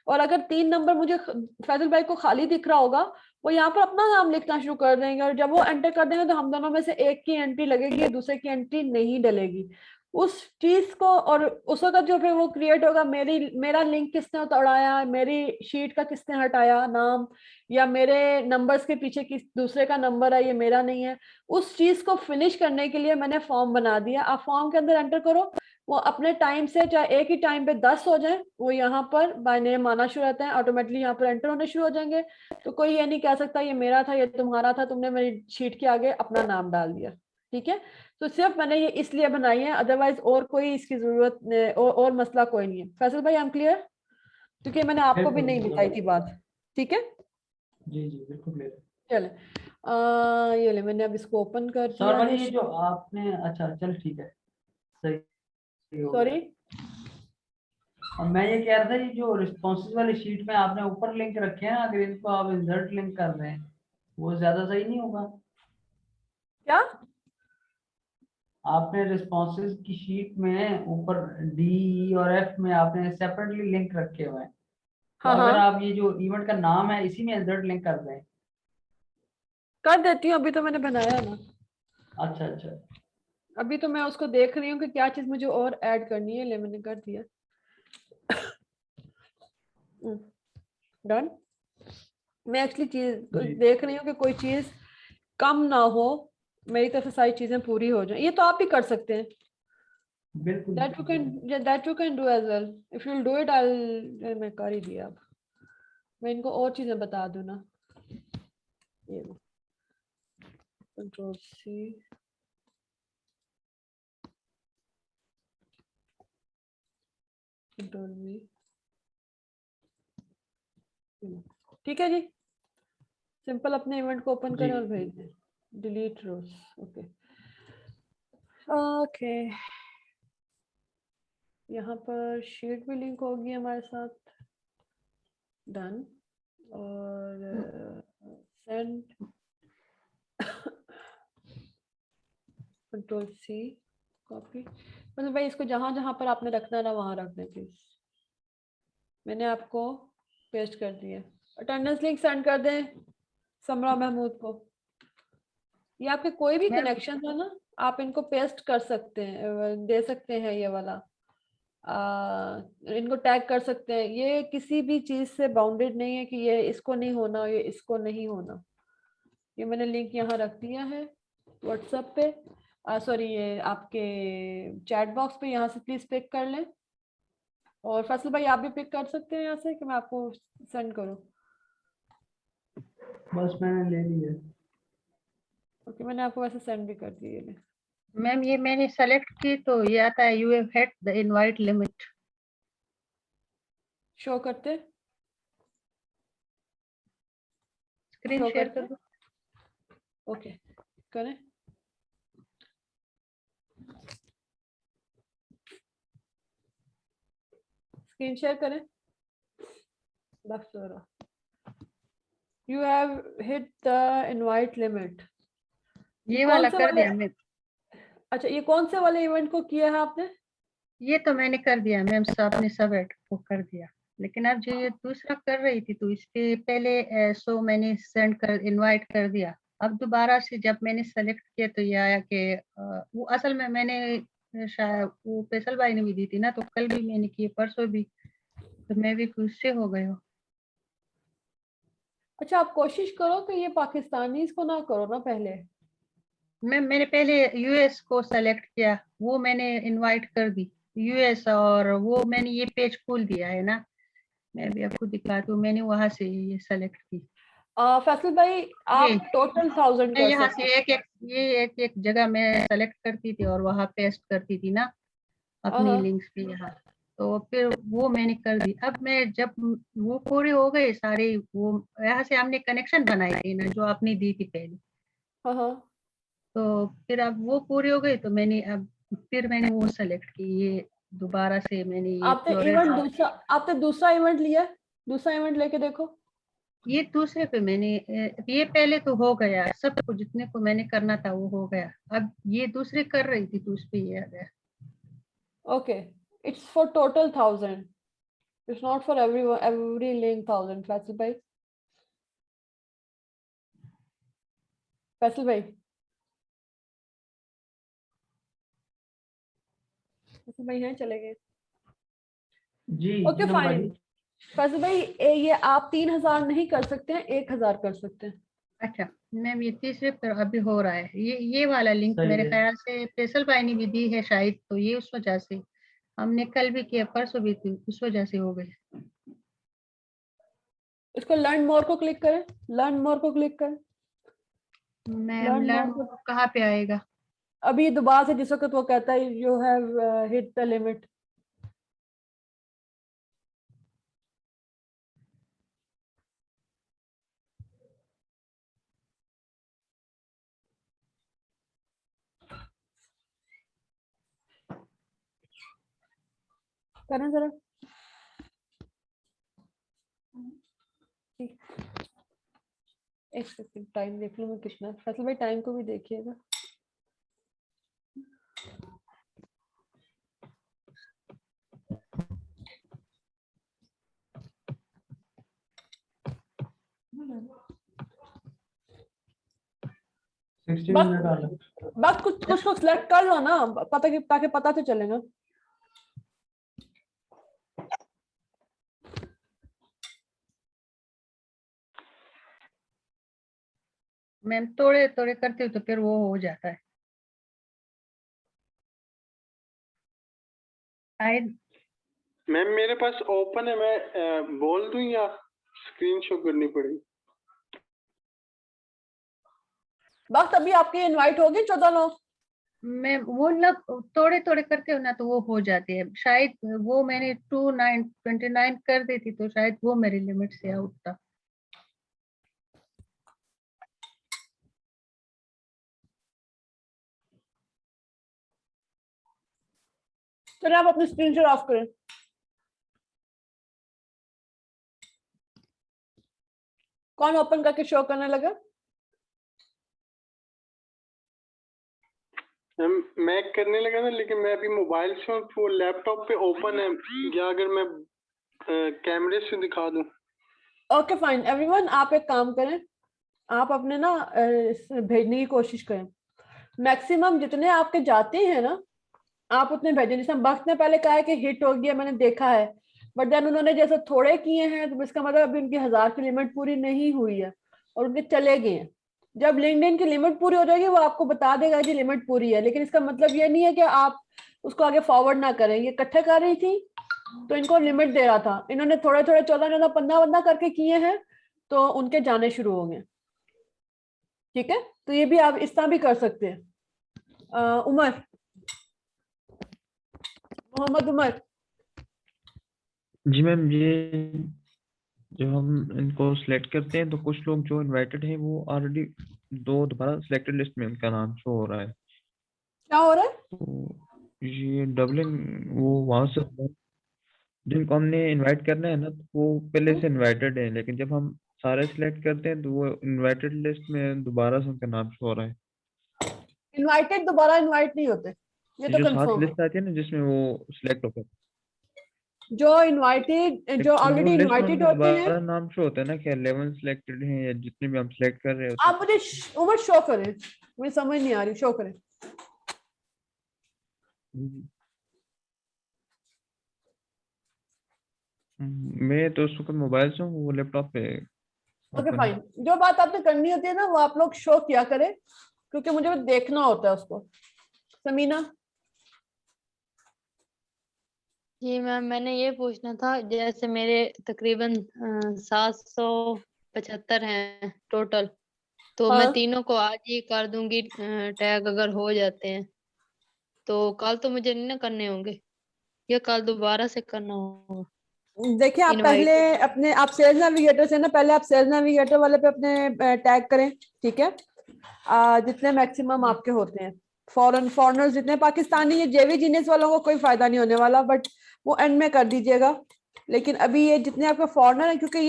और अगर 3 नंबर मुझे फैजल भाई को खाली दिख रहा होगा, वो यहाँ पर अपना नाम लिखना शुरू कर देंगे, और जब वो एंटर कर देंगे तो हम दोनों में से एक की एंट्री लगेगी, दूसरे की एंट्री नहीं डलेगी। उस चीज को, और उस वक्त जो फिर वो क्रिएट होगा, मेरा लिंक किसने उतारा, मेरी शीट का किसने हटाया नाम, या मेरे नंबर्स के पीछे किस दूसरे का नंबर है, ये मेरा नहीं है, उस चीज को फिनिश करने के लिए मैंने फॉर्म बना दिया। आप फॉर्म के अंदर एंटर करो, वो अपने टाइम से चाहे एक ही टाइम पे 10 हो जाए, वो यहाँ पर बाय नेम आना शुरू रहता है, ऑटोमेटिकली यहाँ पर एंटर होने शुरू हो जाएंगे। तो कोई ये नहीं कह सकता ये मेरा था, ये तुम्हारा था, तुमने मेरी शीट के आगे अपना नाम डाल दिया, ठीक है। तो सिर्फ मैंने ये इसलिए बनाई है, अदरवाइज और कोई इसकी जरूरत और मसला कोई नहीं है। फैसल भाई आई एम क्लियर, क्योंकि मैंने आपको भी नहीं बताई थी बात, ठीक है। जी जी बिल्कुल क्लियर। चले ये ले, मैंने अब इसको ओपन कर दिया है। ये जो आपने, अच्छा चल ठीक है, सही हो सॉरी, अब मैं ये कह रहा था, ये जो रिस्पॉन्सिव वाली शीट में आपने ऊपर लिंक रखे हैं, अगर इनको आप इंसर्ट लिंक कर रहे हैं वो ज्यादा सही नहीं होगा क्या? आपने रिस्पॉन्सिव की शीट में ऊपर डी और एफ में आपने सेपरेटली लिंक रखे हुए हैं, तो हाँ अगर हाँ आप ये जो इवेंट का नाम है इसी में इंसर्ट लिंक कर दें। कर देती हूँ, अभी तो मैंने बनाया ना। अच्छा अच्छा अभी तो मैं उसको देख रही हूँ कि क्या चीज मुझे और ऐड करनी है, ले मैंने कर दिया। डन। मैं एक्चुअली चीज देख रही हूँ कि कोई चीज कम ना हो, मेरी तरफ से सारी चीजें पूरी हो जाए। ये तो आप भी कर सकते हैं, बिल्कुल that you can do as well if you'll do it। मैं कर ही दिया। अब मैं इनको और चीजें बता दूं ना, ये कंट्रोल सी, कंट्रोल वी, ठीक है जी। सिंपल अपने इवेंट को ओपन करें और भेज दें, डिलीट रोज। ओके ओके, यहाँ पर शीट भी लिंक होगी हमारे साथ, डन। और सेंड, कंट्रोल सी, कॉपी। मतलब भाई इसको जहां जहां पर आपने रखना है ना वहां रख दें प्लीज। मैंने आपको पेस्ट कर दिया। अटेंडेंस लिंक सेंड कर दें समरा महमूद को। ये आपके कोई भी कनेक्शन है ना, आप इनको पेस्ट कर सकते हैं, दे सकते हैं ये वाला, इनको टैग कर सकते हैं। ये किसी भी चीज से बाउंडेड नहीं है कि ये इसको नहीं होना, ये इसको नहीं होना। ये मैंने लिंक यहाँ रख दिया है व्हाट्सएप पे, सॉरी ये आपके चैट बॉक्स पे, यहाँ से प्लीज पिक कर लें। और फैसल भाई आप भी पिक कर सकते हैं यहाँ से कि मैं आपको सेंड करूँ? बस मैंने ले लिया। ओके मैंने आपको वैसे सेंड भी कर दिए। मैम ये मैंने सेलेक्ट की तो ये आता है you have hit the invite limit. Show करते, स्क्रीन शेयर कर दो। ओके करें। स्क्रीन शेयर करें। You have hit the invite limit. ये वाला कर दिया मैं। अच्छा ये कौन से वाले इवेंट को किया है आपने? ये तो मैंने कर दिया मैम, आपने सब ऐड को कर दिया, लेकिन अब जो ये दूसरा कर रही थी तो इसके पहले सो मैंने सेंड कर इनवाइट कर दिया। अब दोबारा से जब मैंने सेलेक्ट किया तो ये आया कि वो असल में मैंने शायद वो फैसल भाई ने भी दी थी ना, तो कल भी मैंने की, परसों भी, तो मैं भी खुश से हो गई हूँ। अच्छा, आप कोशिश करो कि ये पाकिस्तानी को ना करो ना पहले। मैंने पहले यूएस को सेलेक्ट किया, वो मैंने इनवाइट कर दी यूएस, और वो मैंने ये पेज खोल दिया है ना, मैं भी आपको दिखाती हूँ, मैंने वहां से ये सेलेक्ट की। फैसल भाई आप टोटल 1000 मैं कर यहाँ सकते से एक जगह मैं सेलेक्ट करती थी और वहां पेस्ट करती थी ना अपनी लिंक्स भी यहाँ, तो फिर वो मैंने कर दी। अब मैं जब वो पूरे हो गए सारे, वो यहाँ से हमने कनेक्शन बनाए थे ना जो आपने दी थी पहले, तो फिर अब वो पूरे हो गए, तो मैंने वो सेलेक्ट की, ये दोबारा से मैंने ये आपने दूसरा इवेंट लिया, दूसरा इवेंट लेके देखो। ये दूसरे पे मैंने, ये पहले तो हो गया, सबको जितने को मैंने करना था वो हो गया, अब ये दूसरे कर रही थी तो उस पे ये आ गया। Okay, it's for total 1000, it's not for every link 1000। Faisal भाई, फैसल भाई, फैसल भाई हैं, चले गए। जी ओके जी फाइन। फैसल भाई ये आप 3000 नहीं कर सकते हैं, 1000 कर सकते हैं। अच्छा मैम, ये तीसरे पर अभी हो रहा है, ये वाला लिंक मेरे ख्याल से फैसल भाई ने भी दी है शायद, तो ये उस वजह से हमने कल भी किया, परसों भी थी, उस वजह से हो गई। इसको लर्न मोर को क्लिक करें, लर्न मोर को क्लिक करें। मैम लर्न कहाँ पे आएगा? अभी दोबारा से जिस वक्त वो कहता है you have hit the limit. करना जरा, एक सेकंड टाइम देख लूं मैं कितना। फैसल भाई टाइम को भी देखिएगा। बस कुछ को सिलेक्ट कर लो ना, ताकि पता तो चलेगा। मैम थोड़े थोड़े करते हो तो फिर वो हो जाता है। मैम मेरे पास ओपन है, मैं बोल दूं या स्क्रीन शो करनी पड़ेगी? बस अभी आपके इनवाइट होगी 14 लोग। मैं वो लोग थोड़े थोड़े करते हो ना तो वो हो जाते हैं शायद, वो मैंने 29 कर दी थी तो शायद वो मेरी लिमिट से आउट था। चलिए आप अपनी स्क्रीन शेयर ऑफ करें। कौन ओपन करके शो करने लगा? मैं करने लगा था, लेकिन मैं अभी मोबाइल से, वो लैपटॉप पे ओपन है, या अगर मैं कैमरे से दिखा दूं? ओके फाइन एवरीवन, आप एक काम करें, आप अपने ना भेजने की कोशिश करें। मैक्सिमम जितने आपके जाते हैं ना आप उतने भेजें। जैसे वक्त ने पहले कहा है कि हिट हो गया, मैंने देखा है, बट देन उन्होंने जैसे थोड़े किए हैं तो इसका मतलब अभी उनकी 1000 की लिमिट पूरी नहीं हुई है और उनके चले गए हैं। जब लिंक्डइन की लिमिट पूरी हो जाएगी वो आपको बता देगा कि लिमिट पूरी है, लेकिन इसका मतलब ये नहीं है कि आप उसको आगे फॉरवर्ड ना करें। ये इकट्ठे कर रही थी तो इनको लिमिट दे रहा था, इन्होंने थोड़े थोड़े 14 15 करके किए हैं तो उनके जाने शुरू होंगे। ठीक है, तो ये भी आप इस तरह भी कर सकते हैं। उमर, मोहम्मद उमर। जी मैम, ये जब हम इनको सिलेक्ट करते हैं तो कुछ लोग जो इनवाइटेड हैं वो ऑलरेडी दोबारा सिलेक्टेड लिस्ट में उनका नाम शो हो रहा है। क्या हो रहा है? तो ये डबलिंग, वो वहां से जिनको हमने इनवाइट करना है ना तो वो पहले से इनवाइटेड है, लेकिन जब हम सारे सिलेक्ट करते हैं तो वो इनवाइटेड लिस्ट में दोबारा से उनका नाम शो हो रहा है। इनवाइटेड दोबारा इनवाइट नहीं होते, ये तो जो 7 कंफर्म है। लिस्ट आती है ना जिसमें वो सिलेक्ट होकर, जो इनवाइटेड, जो ऑलरेडी इनवाइटेड होते हैं, दोबारा नाम शो होता है ना कि 11 सिलेक्टेड हैं या जितने भी हम सिलेक्ट कर रहे होते हैं। आप मुझे उमर शो करें, मुझे समझ नहीं आ रही, शो करें। मैं तो उस वक्त मोबाइल से हूँ, वो लैपटॉप पे ओके open है। फाइन, जो बात आपने करनी होती है ना वो आप लोग शो किया करें, क्योंकि मुझे वो देखना होता है उसको। समीना। जी मैम, मैंने ये पूछना था, जैसे मेरे तकरीबन 775 हैं टोटल, तो मैं हाँ, तीनों को आज ही कर दूंगी टैग, अगर हो जाते हैं तो कल तो मुझे नहीं ना करने होंगे, या कल दोबारा से करना होगा देखिए आप पहले इनवाइट? अपने, आप सेल्स नेविगेटर से ना, पहले आप सेल्स नेविगेटर वाले पे अपने टैग करें, ठीक है? जितने मैक्सिमम आपके होते हैं, फॉरेनर्स जितने, पाकिस्तानी ये जेवी जीनियस वालों को कोई फायदा नहीं होने वाला, बट वो एंड में कर दीजिएगा। लेकिन अभी ये जितने आपके फॉरेनर हैं, क्योंकि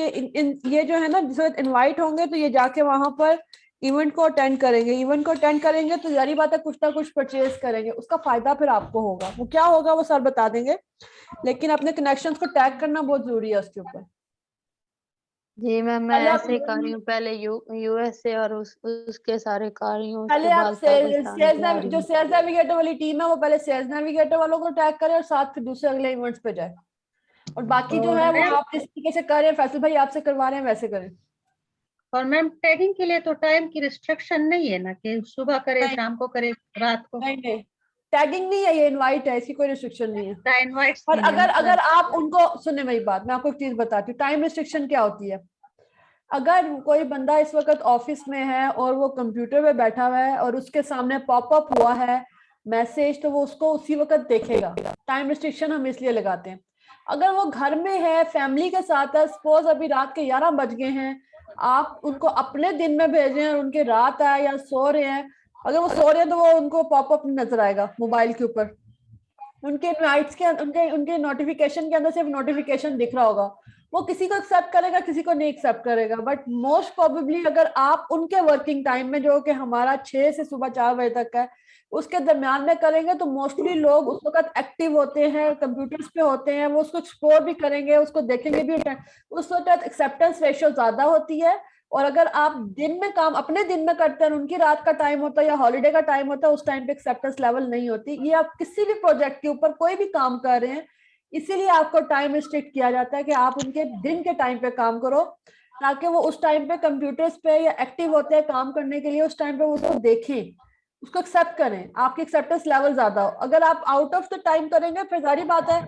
ये जो है ना, जिस वक्त इन्वाइट होंगे तो ये जाके वहां पर इवेंट को अटेंड करेंगे, इवेंट को अटेंड करेंगे तो जारी बात है कुछ ना कुछ परचेज करेंगे, उसका फायदा फिर आपको होगा। वो क्या होगा वो सर बता देंगे, लेकिन अपने कनेक्शंस को टैग करना बहुत जरूरी है उसके ऊपर। जी मैम, मैं पहले आप ऐसे ही कर रही हूँ, पहले यूएसए और उसके सारे कर रही हूँ, पहले उसके आप बाद पाकिस्तान के आ रही जो हूँ। सेल्स नेविगेटर वाली टीम है वो पहले सेल्स नेविगेटर वालों को टैग करे और साथ फिर दूसरे अगले इवेंट्स पे जाए, और बाकी जो और है वो मैम, आप जिस तरीके से कर रहे हैं, फैसल भाई आपसे करवा रहे हैं वैसे करें। और मैम टैगिंग के लिए तो टाइम की रिस्ट्रिक्शन नहीं है ना, कि सुबह करे, नहीं शाम को करे, रात को? नहीं नहीं, टैगिंग नहीं है, ये इनवाइट है, इसकी कोई रिस्ट्रिक्शन नहीं है। इनवाइट्स और नहीं है अगर मतलब। आप उनको सुनने, मेरी बात मैं आपको एक चीज बताती हूँ, टाइम रिस्ट्रिक्शन क्या होती है। अगर कोई बंदा इस वक्त ऑफिस में है और वो कंप्यूटर पे बैठा हुआ है और उसके सामने पॉपअप हुआ है मैसेज, तो वो उसको उसी वक्त देखेगा। टाइम रिस्ट्रिक्शन हम इसलिए लगाते हैं। अगर वो घर में है, फैमिली के साथ है, सपोज अभी रात के 11 बज गए हैं, आप उनको अपने दिन में भेजें और उनके रात आए या सो रहे हैं, अगर वो सो रहे हैं तो वो उनको पॉपअप नजर आएगा मोबाइल के ऊपर, उनके इनवाइट्स के उनके नोटिफिकेशन के अंदर सिर्फ नोटिफिकेशन दिख रहा होगा। वो किसी को एक्सेप्ट करेगा, किसी को नहीं एक्सेप्ट करेगा, बट मोस्ट प्रोबेबली अगर आप उनके वर्किंग टाइम में, जो कि हमारा 6 से सुबह 4 बजे तक है, उसके दरमियान में करेंगे तो मोस्टली लोग उस वक्त एक्टिव होते हैं, कंप्यूटर्स पे होते हैं, वो उसको एक्सप्लोर भी करेंगे, उसको देखेंगे भी, उस वक्त एक्सेप्टेंस रेशियो ज्यादा होती है। और अगर आप दिन में काम अपने दिन में करते हैं, उनकी रात का टाइम होता है या हॉलीडे का टाइम होता है, उस टाइम पे एक्सेप्टेंस लेवल नहीं होती। ये आप किसी भी प्रोजेक्ट के ऊपर कोई भी काम कर रहे हैं, इसीलिए आपको टाइम रिस्ट्रिक्ट किया जाता है कि आप उनके दिन के टाइम पे काम करो, ताकि वो उस टाइम पे कंप्यूटर्स पे या एक्टिव होते हैं काम करने के लिए, उस टाइम पे वो उसको देखें, उसको एक्सेप्ट करें, आपकी एक्सेप्टेंस लेवल ज्यादा हो। अगर आप आउट ऑफ द टाइम करेंगे फिर सारी बात है,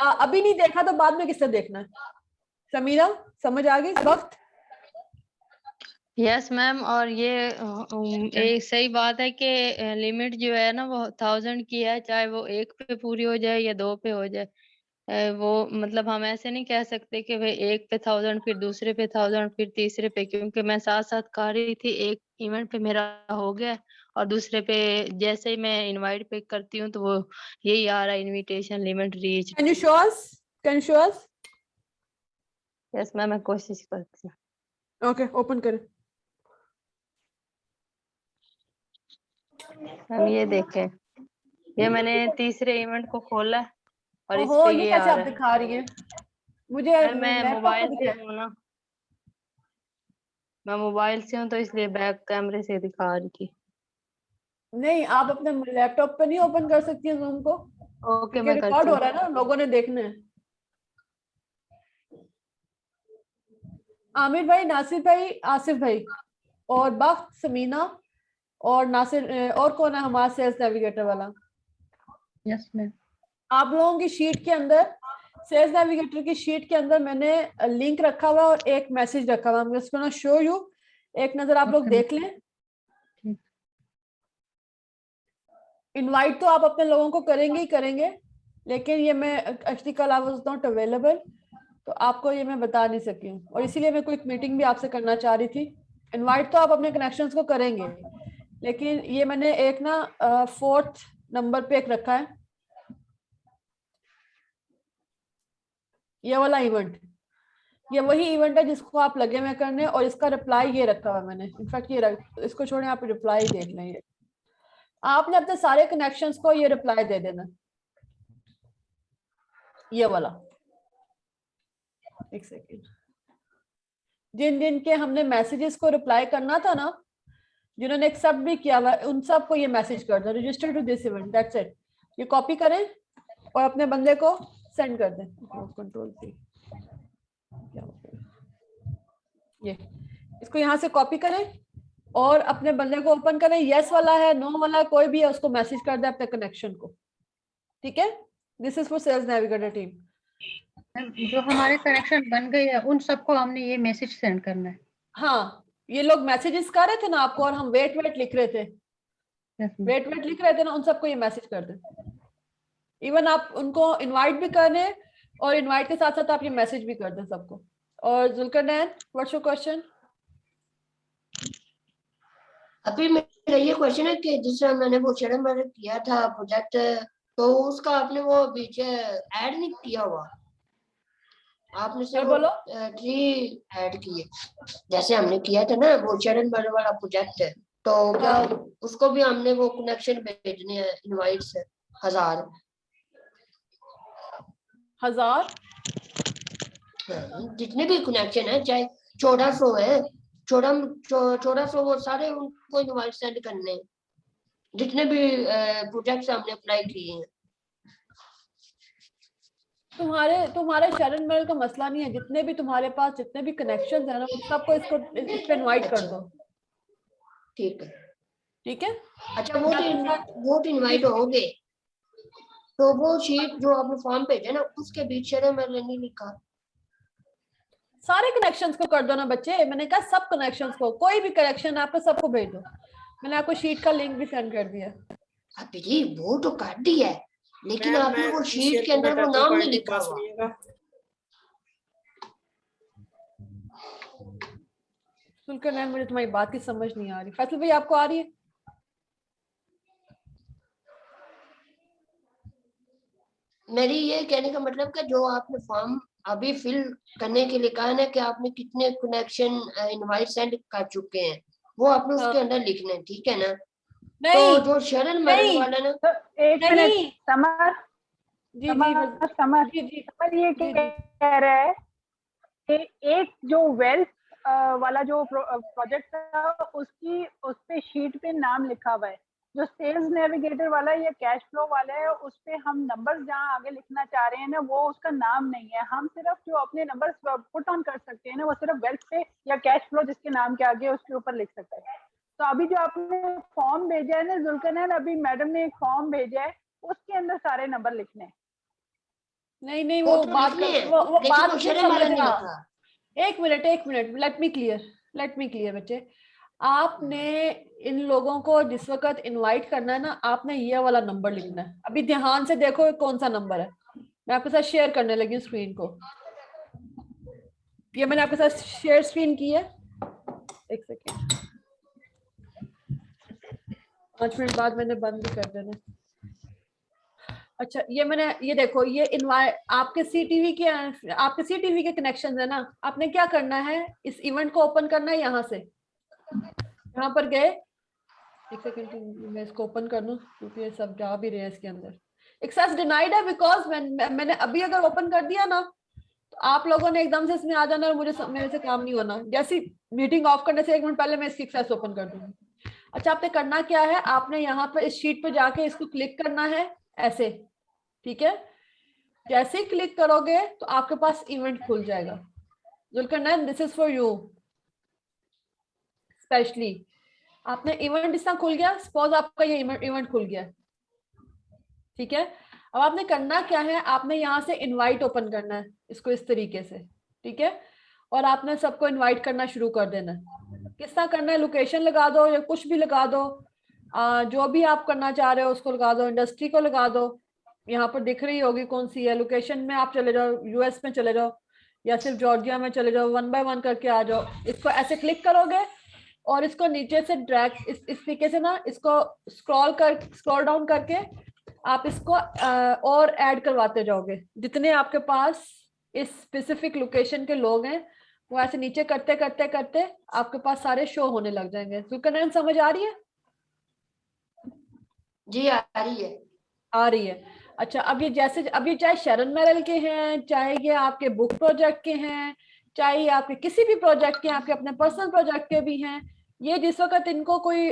अभी नहीं देखा तो बाद में किससे देखना है। समीरा समझ आ गई इस वक्त? यस मैम, और ये एक सही बात है कि लिमिट जो है ना वो 1000 की है, चाहे वो 1 पे पूरी हो जाए या 2 पे हो जाए। वो मतलब हम ऐसे नहीं कह सकते कि भाई 1 पे 1000, फिर दूसरे पे 1000, फिर तीसरे पे, क्योंकि मैं साथ साथ कर रही थी, एक इवेंट पे मेरा हो गया और दूसरे पे जैसे ही मैं इनवाइट पे करती हूँ तो वो यही आ रहा है, invitation limit reach. Can you show us? Can show us? Yes ma'am, मैं कोशिश करती हूँ। ओके, ओपन करें। हम ये देखें, ये मैंने तीसरे इवेंट को खोला है और इस ओहो, पे ये ये कैसे आ आप रहा है। दिखा रही है? मुझे मैं लैपटॉप पे मोबाइल दिख से रहा है। हूँ ना, मैं मोबाइल से हूँ तो इसलिए बैक कैमरे से दिखा रही थी। नहीं, आप अपने लैपटॉप पे नहीं ओपन कर सकती हैं जूम को, ओके, क्योंकि मैं रिकॉर्ड करती हो हूँ। रहा है ना, लोगों ने देखना है। आमिर भाई, नासिर भाई, आसिफ भाई और बख्त, समीना और नासिर, और कौन है हमारा सेल्स नेविगेटर वाला? Yes ma'am. आप लोगों की शीट के अंदर, सेल्स नेविगेटर की शीट के अंदर मैंने लिंक रखा हुआ और एक मैसेज रखा हुआ, मैं उसको ना शो यू, एक नजर आप लोग देख लें। इनवाइट तो आप अपने लोगों को करेंगे ही करेंगे, लेकिन ये मैं एक्चुअली कल आई वाज नॉट अवेलेबल, तो आपको ये मैं बता नहीं सकी हूँ, और इसीलिए मैं कोई मीटिंग भी आपसे करना चाह रही थी। इनवाइट तो आप अपने कनेक्शंस को करेंगे, लेकिन ये मैंने एक ना 4th नंबर पे एक रखा है, ये वाला इवेंट, ये वही इवेंट है जिसको आप लगे हुए करने, और इसका रिप्लाई ये रखा हुआ मैंने, इनफैक्ट ये इसको छोड़े, आप रिप्लाई देख लें, आपने अपने सारे कनेक्शंस को ये रिप्लाई दे देना, ये वाला। एक सेकेंड, जिन जिन के हमने मैसेजेस को रिप्लाई करना था ना, जिन्होंने एक्सेप्ट भी किया हुआ, उन सबको ये मैसेज कर दो, register to this event, that's it. ये कॉपी करें और अपने बंदे को सेंड कर दें। कंट्रोल-C, क्या हो गया? ये इसको यहाँ से कॉपी करें और अपने बंदे को ओपन करें। यस वाला है, नो वाला कोई भी है, उसको मैसेज कर दे अपने कनेक्शन को। ठीक है, this is for sales navigator team. जो हमारे कनेक्शन बन गए हैं उन सबको हमने ये मैसेज सेंड करना है। हाँ, ये लोग मैसेजेस कर रहे थे ना आपको और हम वेट लिख रहे थे, वेट लिख रहे थे ना, उन सबको ये मैसेज कर दें। इवन आप उनको इनवाइट भी कर रहे हैं और इनवाइट के साथ साथ आप ये मैसेज भी कर दें सबको। और जुल्करनैन, व्हाट्स योर क्वेश्चन? अभी मेरा ये क्वेश्चन है कि जिस तरह मैंने वो शेयर मैंने किया था प्रोजेक्ट, तो उसका आपने वो बीच ऐड नहीं किया हुआ, आपने सिर्फ 3 ऐड किए जैसे हमने किया था ना वो शेयर वाला प्रोजेक्ट है, तो क्या उसको भी हमने वो कनेक्शन भेजने हैं इनवाइट से 1000 जितने भी कनेक्शन है, चाहे 1400 है, 1400 वो सारे उनको इनवाइट सेंड करने हैं जितने भी प्रोजेक्ट्स हमने अप्लाई किए हैं। तुम्हारे शरण महल का मसला नहीं है, जितने भी तुम्हारे पास जितने भी कनेक्शंस है ना उन सबको इस पे इनवाइट कर दो। ठीक है, ठीक है। अच्छा, वो इनवाइट हो गए तो वो शीट जो आपने फॉर्म भेजा ना उसके बीच शरण महल नहीं लिखा। सारे कनेक्शंस को कर दो ना बच्चे, मैंने कहा सब कनेक्शंस को, कोई भी कनेक्शन आपको सबको भेज दो। मैंने आपको शीट का लिंक भी सेंड कर दिया। अभी जी वो तो कर दिया है, लेकिन आपने वो शीट के अंदर वो नाम नहीं लिखा हुआ। सुनकर नहीं, मुझे तुम्हारी बात की समझ नहीं आ रही। फैसल भाई आपको आ रही है? मेरी ये कहने का मतलब कि जो आपने फॉर्म अभी फिल करने के लिए कहा है ना कि आपने कितने कनेक्शन इनवाइट सेंड कर चुके हैं, वो आपने उसके अंदर लिखना है, ठीक है ना? नहीं, तो जो शरण मरण वाला ना, तो एक मिनट समर ये कह रहा है कि एक जो वेल्थ वाला जो प्रोजेक्ट था उस पे शीट पे नाम लिखा हुआ है, जो सेल्स नेविगेटर वाला है या कैश फ्लो वाला है उस पे हम नंबर्स जहाँ आगे लिखना चाह रहे हैं ना वो उसका नाम नहीं है। हम सिर्फ जो अपने नंबर्स पुट ऑन कर सकते हैं ना वो सिर्फ वेल्थ पे या कैश फ्लो जिसके नाम के आगे उसके ऊपर लिख सकते हैं। तो अभी जो आपने फॉर्म भेजा है ना जुल्करनैन, अभी मैडम ने एक फॉर्म भेजा है उसके अंदर सारे नंबर लिखने हैं। नहीं वो बात वो बात समझना। एक मिनट लेट मी क्लियर बच्चे। आपने इन लोगों को जिस वक्त इनवाइट करना है ना, आपने ये वाला नंबर लिखना है। अभी ध्यान से देखो कौन सा नंबर है। मैं आपके साथ शेयर करने लगी हूँ स्क्रीन को। ये मैंने आपके साथ शेयर स्क्रीन की है। एक सेकेंड, 5 मिनट बाद मैंने बंद भी कर देना। अच्छा, ये देखो, ये इनवाइट आपके सीटीवी के कनेक्शन है ना। आपने क्या करना है, इस इवेंट को ओपन करना है। यहाँ से यहाँ पर गए, एक सेकंड मैं इसको ओपन कर लूं क्योंकि ये सब जा भी रहे हैं इसके अंदर। एक्सेस डिनाइड है बिकॉज मैंने अभी अगर ओपन कर दिया ना तो आप लोगों ने एकदम से इसमें आ जाना और मेरे से काम नहीं होना। जैसी मीटिंग ऑफ करने से 1 मिनट पहले मैं इसकी एक्सेस ओपन कर दूंगी। अच्छा, आपने करना क्या है, आपने यहाँ पर इस शीट पे जाके इसको क्लिक करना है ऐसे, ठीक है। जैसे ही क्लिक करोगे तो आपके पास इवेंट खुल जाएगा। Zulqarnain, this is for you specially. आपने इवेंट इस तरह खुल गया, सपोज आपका ये इवेंट खुल गया, ठीक है। अब आपने करना क्या है, आपने यहाँ से इनवाइट ओपन करना है इसको इस तरीके से, ठीक है। और आपने सबको इनवाइट करना शुरू कर देना है। किस तरह करना है, लोकेशन लगा दो या कुछ भी लगा दो, जो भी आप करना चाह रहे हो उसको लगा दो। इंडस्ट्री को लगा दो, यहाँ पर दिख रही होगी कौन सी है। लोकेशन में आप चले जाओ, यूएस में चले जाओ या सिर्फ जॉर्जिया में चले जाओ, 1 बाय 1 करके आ जाओ। इसको ऐसे क्लिक करोगे और इसको नीचे से ड्रैग इस तरीके से ना, इसको स्क्रॉल डाउन करके आप इसको और ऐड करवाते जाओगे। जितने आपके पास इस स्पेसिफिक लोकेशन के लोग हैं वो ऐसे नीचे करते करते करते आपके पास सारे शो होने लग जाएंगे। सुकन्या, समझ आ रही है? जी आ रही है। अच्छा, अब ये चाहे शरण महल के हैं, चाहे ये आपके बुक प्रोजेक्ट के हैं, चाहे आपके किसी भी प्रोजेक्ट के, आपके अपने पर्सनल प्रोजेक्ट के भी हैं, ये जिस वक्त इनको कोई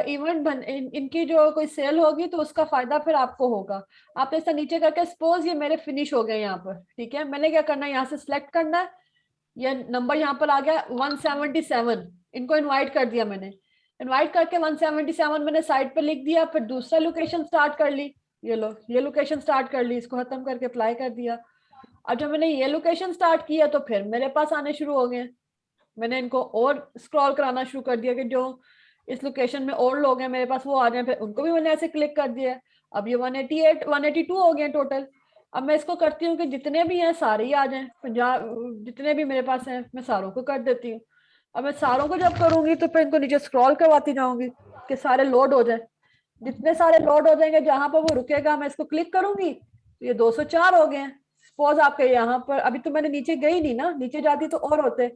इवेंट इनकी जो कोई सेल होगी तो उसका फायदा फिर आपको होगा। आपने ऐसा नीचे करके सपोज ये मेरे फिनिश हो गए यहाँ पर, ठीक है, मैंने क्या करना है, यहाँ से सिलेक्ट करना है, ये नंबर यहाँ पर आ गया 177, इनको इनवाइट कर दिया मैंने, इनवाइट करके 177 मैंने साइड पे लिख दिया, फिर दूसरा लोकेशन स्टार्ट कर ली, ये लो ये लोकेशन स्टार्ट कर ली, इसको खत्म करके अप्लाई कर दिया। अब जब मैंने ये लोकेशन स्टार्ट किया तो फिर मेरे पास आने शुरू हो गए, मैंने इनको और स्क्रॉल कराना शुरू कर दिया कि जो इस लोकेशन में और लोग हैं मेरे पास वो आ जाए, फिर उनको भी मैंने ऐसे क्लिक कर दिया। अब ये 182 हो गए टोटल। अब मैं इसको करती हूँ कि जितने भी हैं सारे ही आ जाएं, 50 जितने भी मेरे पास हैं मैं सारों को कर देती हूँ। अब मैं सारों को जब करूंगी तो फिर इनको नीचे स्क्रॉल करवाती जाऊंगी कि सारे लोड हो जाए, जितने सारे लोड हो जाएंगे जहां पर वो रुकेगा मैं इसको क्लिक करूंगी तो ये 204 हो गए हैं। सपोज आपके यहाँ पर, अभी तो मैंने नीचे गई नहीं ना, नीचे जाती तो और होते,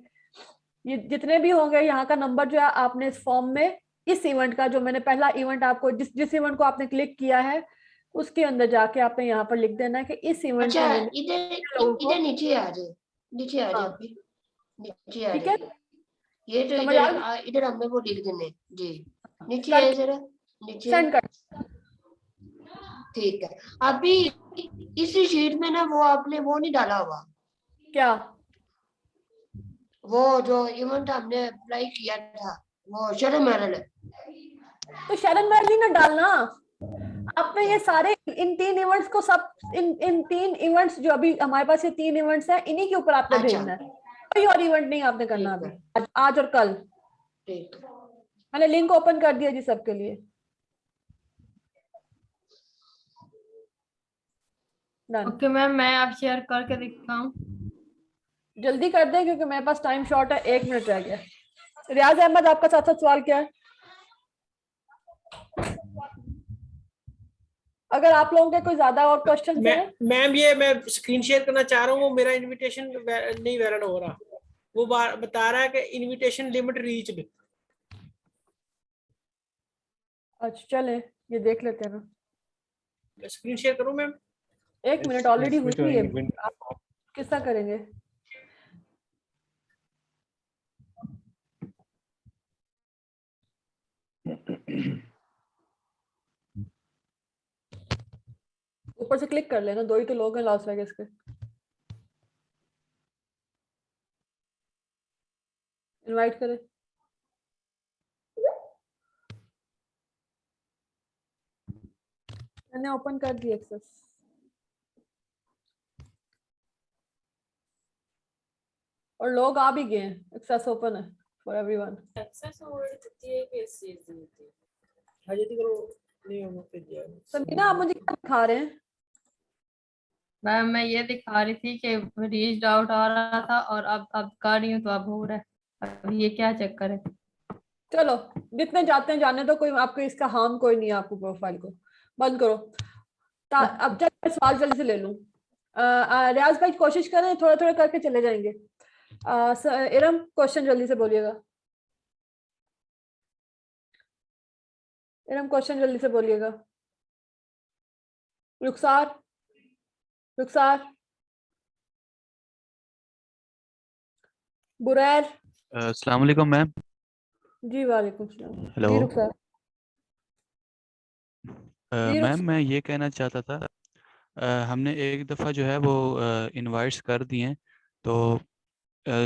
ये जितने भी होंगे यहाँ का नंबर जो है आपने इस फॉर्म में इस इवेंट का, जो मैंने पहला इवेंट आपको जिस इवेंट को आपने क्लिक किया है उसके अंदर जाके आपने यहाँ पर लिख देना है कि इस इवेंट अच्छा में इधर नीचे आ जाए, नीचे आ जाए, नीचे आ ठीक है, जाए, ये तो समझ आ गई? इधर हमने वो लिख देने जी, नीचे है जरा नीचे सेंड कर। ठीक है। अभी इसी शीट में ना वो आपने वो नहीं डाला हुआ, क्या वो जो इवेंट हमने अप्लाई किया था वो शरण मैरल है, तो शरण मैरल ना डालना आपने, ये सारे इन 3 इवेंट्स को सब इन 3 इवेंट्स जो अभी हमारे पास ये 3 इवेंट्स हैं इन्हीं के ऊपर आपने भेजना है, कोई और इवेंट नहीं आपने करना अभी आज और कल। मैंने लिंक ओपन कर दिया जी सबके लिए। ओके मैम, मैं आप शेयर करके दिखाऊं? जल्दी कर दे क्योंकि मेरे पास टाइम शॉर्ट है, 1 मिनट रह गया। रियाज अहमद आपका साथ सवाल क्या है? अगर आप लोगों के कोई ज्यादा और क्वेश्चन हैं? मैम ये मैं स्क्रीन शेयर करना चाह रहा हूँ, वो मेरा इनविटेशन नहीं वैलिड हो रहा, वो बता रहा है कि इनविटेशन लिमिट रीच्ड। अच्छा चले ये देख लेते हैं ना। स्क्रीन शेयर करूँ मैम? 1 मिनट ऑलरेडी हुई है, आप किस तरह करेंगे? ऊपर से क्लिक कर लेना, 2 ही तो लोग हैं लॉस वेगास के। इनवाइट करें, मैंने ओपन कर दिया एक्सेस। और लोग आ भी गए हैं, एक्सेस ओपन है फॉर एवरीवन। एक्सेस ऑलरेडी कितनी है कि इस चीज दी थी हां जल्दी करो, नहीं हो पे दिया। समीना आप मुझे क्या दिखा रहे हैं? मैम मैं ये दिखा रही थी कि रीच्ड आउट आ रहा था और अब कर रही हूँ तो अब हो रहा है, अब ये क्या चक्कर है? चलो जितने जाते हैं जाने तो, कोई आपको इसका हार्म कोई नहीं है, आपको प्रोफाइल को बंद करो। अब तक मैं सवाल जल्दी से ले लूं। रियाज भाई कोशिश करें, थोड़ा थोड़ा करके चले जाएंगे। इरम क्वेश्चन जल्दी से बोलिएगा। इरम क्वेश्चन जल्दी से बोलिएगा। रुखसार बुरैर। अस्सलाम वालेकुम मैम। जी वालेकुम सलाम। हेलो जी रुखसार। मैम मैं ये कहना चाहता था, हमने एक दफ़ा जो है वो इनवाइट्स कर दिए हैं, तो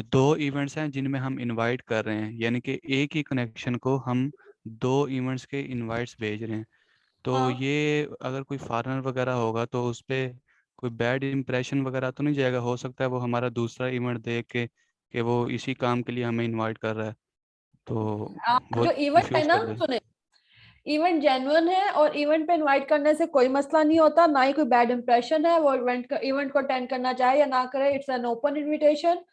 2 इवेंट्स हैं जिनमें हम इनवाइट कर रहे हैं, यानी कि एक ही कनेक्शन को हम 2 इवेंट्स के इनवाइट्स भेज रहे हैं। तो ये अगर कोई फॉरेनर वगैरह होगा तो उस पर कोई बैड इम्प्रेशन वगैरह तो नहीं जाएगा? हो सकता है वो हमारा दूसरा इवेंट देख के कि वो इसी काम के लिए हमें इनवाइट कर रहा है, तो वो जो इवेंट है ना, सुने, इवेंट जेन्युइन है और इवेंट पे इनवाइट करने से कोई मसला नहीं होता, ना ही कोई बैड इंप्रेशन है। वो इवेंट को अटेंड करना चाहे या ना करे, इट्स एन ओपन इनविटेशन।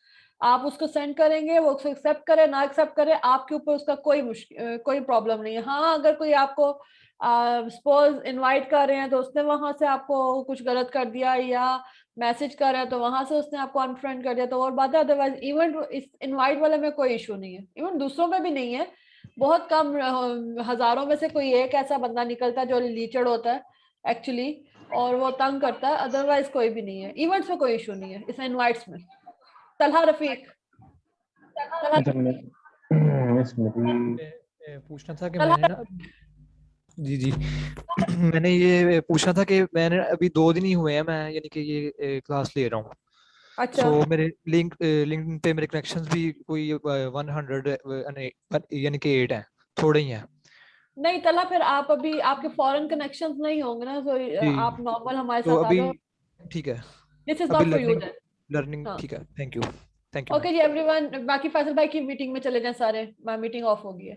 आप उसको सेंड करेंगे, वो उसको एक्सेप्ट करे ना एक्सेप्ट करे, आपके ऊपर उसका कोई प्रॉब्लम नहीं है। हाँ अगर कोई आपको सपोज इनवाइट कर रहे हैं तो उसने वहां से आपको कुछ गलत कर दिया या मैसेज कर रहे हैं तो वहां से उसने आपको अनफ्रेंड कर दिया तो और बात है, अदरवाइज इवेंट इस इनवाइट वाले में कोई इशू नहीं है। इवन दूसरों में भी नहीं है, बहुत कम हजारों में से कोई एक ऐसा बंदा निकलता है जो लीचड़ होता है एक्चुअली और वो तंग करता है, अदरवाइज कोई भी नहीं है। इवेंट्स में कोई इशू नहीं है, इस इनवाइट्स में। तलहा रफीक। पूछना था कि चला मैंने ना जी जी मैंने ये पूछना था कि मैंने अभी 2 दिन ही हुए हैं मैं यानी कि ये क्लास ले रहा हूँ। अच्छा सो मेरे लिंक्डइन पे मेरे कनेक्शंस भी कोई 100 यानी कि 8 हैं, थोड़े ही हैं। नहीं तला, फिर आप अभी आपके फॉरेन कनेक्शंस नहीं होंगे ना, तो जी आप नॉर्मल हमारे तो साथ आ अभी जाओ। ठीक है, दिस इज अभी नॉट फॉर यू लर्निंग हाँ ठीक है। Thank you ma'am. ओके जी एवरीवन, बाकी फैसल भाई की मीटिंग में चले जाएं सारे, मीटिंग ऑफ हो गई है।